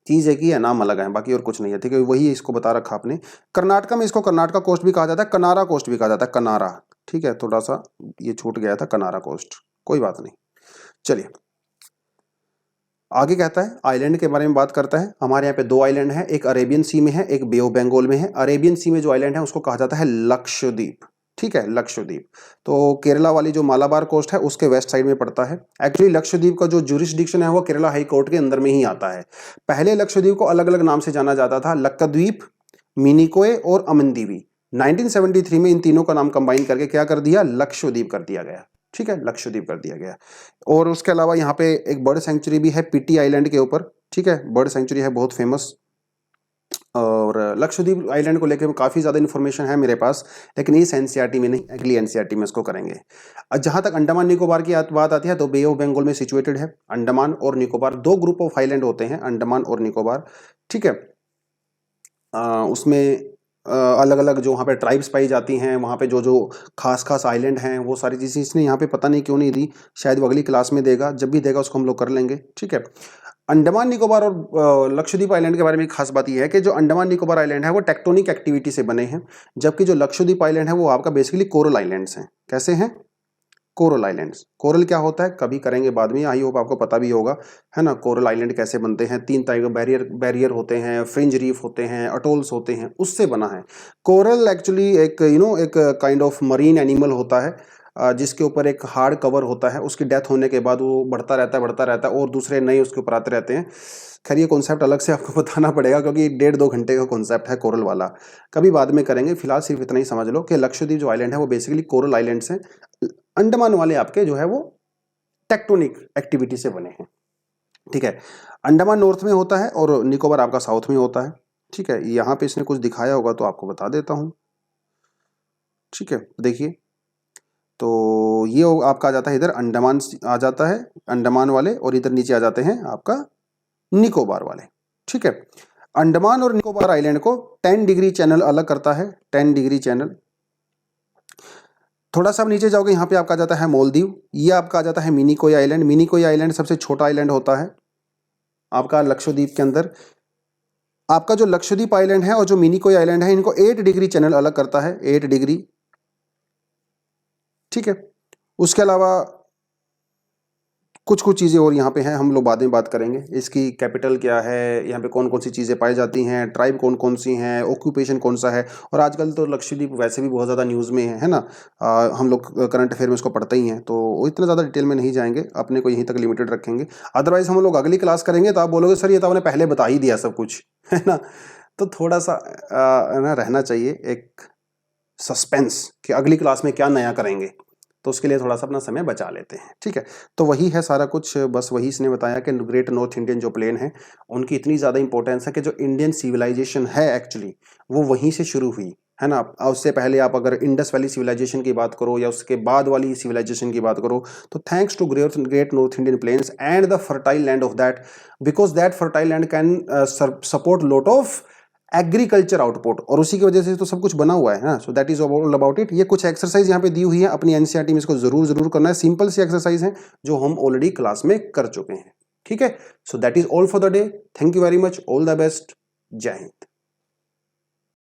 चीज एक ही है, नाम अलग है, बाकी और कुछ नहीं है, ठीक है, वही इसको बता रखा आपने। कर्नाटका में इसको कर्नाटका कोस्ट भी कहा जाता है, कनारा कोस्ट भी कहा जाता है, कनारा, ठीक है, थोड़ा सा ये छूट गया था, कनारा कोस्ट, कोई बात नहीं। चलिए आगे कहता है आइलैंड के बारे में बात करता है। हमारे यहाँ पे दो आइलैंड है, एक अरेबियन सी में है, एक बे ऑफ बंगाल में है। अरेबियन सी में जो आइलैंड है उसको कहा जाता है लक्षद्वीप। ठीक है, लक्षद्वीप। तो केरला वाली जो मालाबार कोस्ट है उसके वेस्ट साइड में पड़ता है। एक्चुअली लक्षद्वीप का जो जुरिस्डिक्शन है वो केरला हाई कोर्ट के अंदर में ही आता है। पहले लक्षद्वीप को अलग अलग नाम से जाना जाता था, लक्कद्वीप, मिनिकोय और अमनदीवी। 1973 में इन तीनों का नाम कंबाइन करके क्या कर दिया, लक्षद्वीप कर दिया गया। ठीक है, लक्षद्वीप कर दिया गया। और उसके अलावा यहाँ पे एक बर्ड सेंचुरी भी है पीटी आइलैंड के ऊपर। ठीक है, बर्ड सेंचुरी है बहुत फेमस। और लक्षद्वीप आइलैंड को लेकर काफ़ी ज़्यादा इन्फॉर्मेशन है मेरे पास, लेकिन इस एनसीईआरटी में नहीं, अगली एनसीईआरटी में इसको करेंगे। जहाँ तक अंडमान निकोबार की बात आती है तो बे ऑफ बंगाल में सिचुएटेड है। अंडमान और निकोबार दो ग्रुप ऑफ आइलैंड होते हैं, अंडमान और निकोबार। ठीक है, उसमें अलग अलग जो वहाँ पे ट्राइब्स पाई जाती हैं, वहाँ पे जो जो खास खास आइलैंड हैं वो सारी चीज़ें इसने यहाँ पे पता नहीं क्यों नहीं दी, शायद वो अगली क्लास में देगा, जब भी देगा उसको हम लोग कर लेंगे। ठीक है, अंडमान निकोबार और लक्षद्वीप आइलैंड के बारे में खास बात यह है कि जो अंडमान निकोबार आइलैंड है वो टेक्टोनिक एक्टिविटी से बने हैं, जबकि जो लक्षद्वीप आइलैंड है वो आपका बेसिकली कोरल आइलैंड्स हैं। कैसे हैं, कोरल आइलैंड्स। कोरल क्या होता है कभी करेंगे बाद में, आई होप आपको पता भी होगा, है ना। कोरल आइलैंड कैसे बनते हैं, 3 टाइप के बैरियर होते हैं, फ्रिंज रीफ होते हैं, अटोल्स होते हैं, उससे बना है। कोरल एक्चुअली एक एक काइंड ऑफ मरीन एनिमल होता है, जिसके ऊपर एक हार्ड कवर होता है। उसकी डेथ होने के बाद वो बढ़ता रहता है और दूसरे नए उसके ऊपर आते रहते हैं। खैर ये कॉन्सेप्ट अलग से आपको बताना पड़ेगा, क्योंकि 1.5-2 घंटे का कॉन्सेप्ट है कोरल वाला, कभी बाद में करेंगे। फिलहाल सिर्फ इतना ही समझ लो कि लक्षद्वीप जो आइलैंड है वो बेसिकली कोरल आइलैंड्स हैं। अंडमान वाले आपके जो है वो टेक्टोनिक एक्टिविटी से बने हैं। ठीक है, अंडमान नॉर्थ में होता है और निकोबार आपका साउथ में होता है। ठीक है, यहाँ पे इसने कुछ दिखाया होगा तो आपको बता देता हूँ। ठीक है, देखिए, तो ये आपका आ जाता है, इधर अंडमान आ जाता है, अंडमान वाले, और इधर नीचे आ जाते हैं आपका निकोबार वाले। ठीक है, अंडमान और निकोबार आइलैंड को 10 डिग्री चैनल अलग करता है, 10 डिग्री चैनल। थोड़ा सा नीचे जाओगे यहाँ पे आपका आ जाता है मालदीव, ये आपका आ जाता है मिनिकोय आइलैंड। मिनिकोय आइलैंड सबसे छोटा आइलैंड होता है आपका लक्षद्वीप के अंदर। आपका जो लक्षद्वीप आइलैंड है और जो मिनिकोय आइलैंड है इनको 8 डिग्री चैनल अलग करता है, 8 डिग्री। ठीक है, उसके अलावा कुछ चीज़ें और यहाँ पे हैं, हम लोग बाद में बात करेंगे। इसकी कैपिटल क्या है, यहाँ पे कौन कौन सी चीज़ें पाई जाती हैं, ट्राइब कौन कौन सी हैं, ऑक्यूपेशन कौन सा है। और आजकल तो लक्षद्वीप वैसे भी बहुत ज़्यादा न्यूज़ में है ना। हम लोग करंट अफेयर में इसको पढ़ते ही हैं, तो इतना ज़्यादा डिटेल में नहीं जाएंगे, अपने को यहीं तक लिमिटेड रखेंगे। अदरवाइज हम लोग अगली क्लास करेंगे तो आप बोलोगे सर ये तो आपने पहले बता ही दिया सब कुछ, है ना। तो थोड़ा सा ना रहना चाहिए एक सस्पेंस कि अगली क्लास में क्या नया करेंगे, तो उसके लिए थोड़ा सा अपना समय बचा लेते हैं। ठीक है, तो वही है सारा कुछ, बस वही इसने बताया कि ग्रेट नॉर्थ इंडियन जो प्लेन है उनकी इतनी ज़्यादा इंपॉर्टेंस है कि जो इंडियन सिविलाइजेशन है एक्चुअली वो वहीं से शुरू हुई, है ना। उससे पहले आप अगर इंडस वैली सिविलाइजेशन की बात करो या उसके बाद वाली सिविलाइजेशन की बात करो, तो thanks to great north Indian plains and the fertile land of that, because that fertile land can support lot of agriculture output, और उसी की वजह से तो सब कुछ बना हुआ है ना। So that is all about it. ये कुछ एक्सरसाइज यहाँ पे दी हुई है अपनी एनसीईआरटी में, इसको जरूर करना है। सिंपल सी एक्सरसाइज है जो हम ऑलरेडी क्लास में कर चुके हैं। ठीक है, so that is all for the day. Thank you very much, all the best, जय हिंद।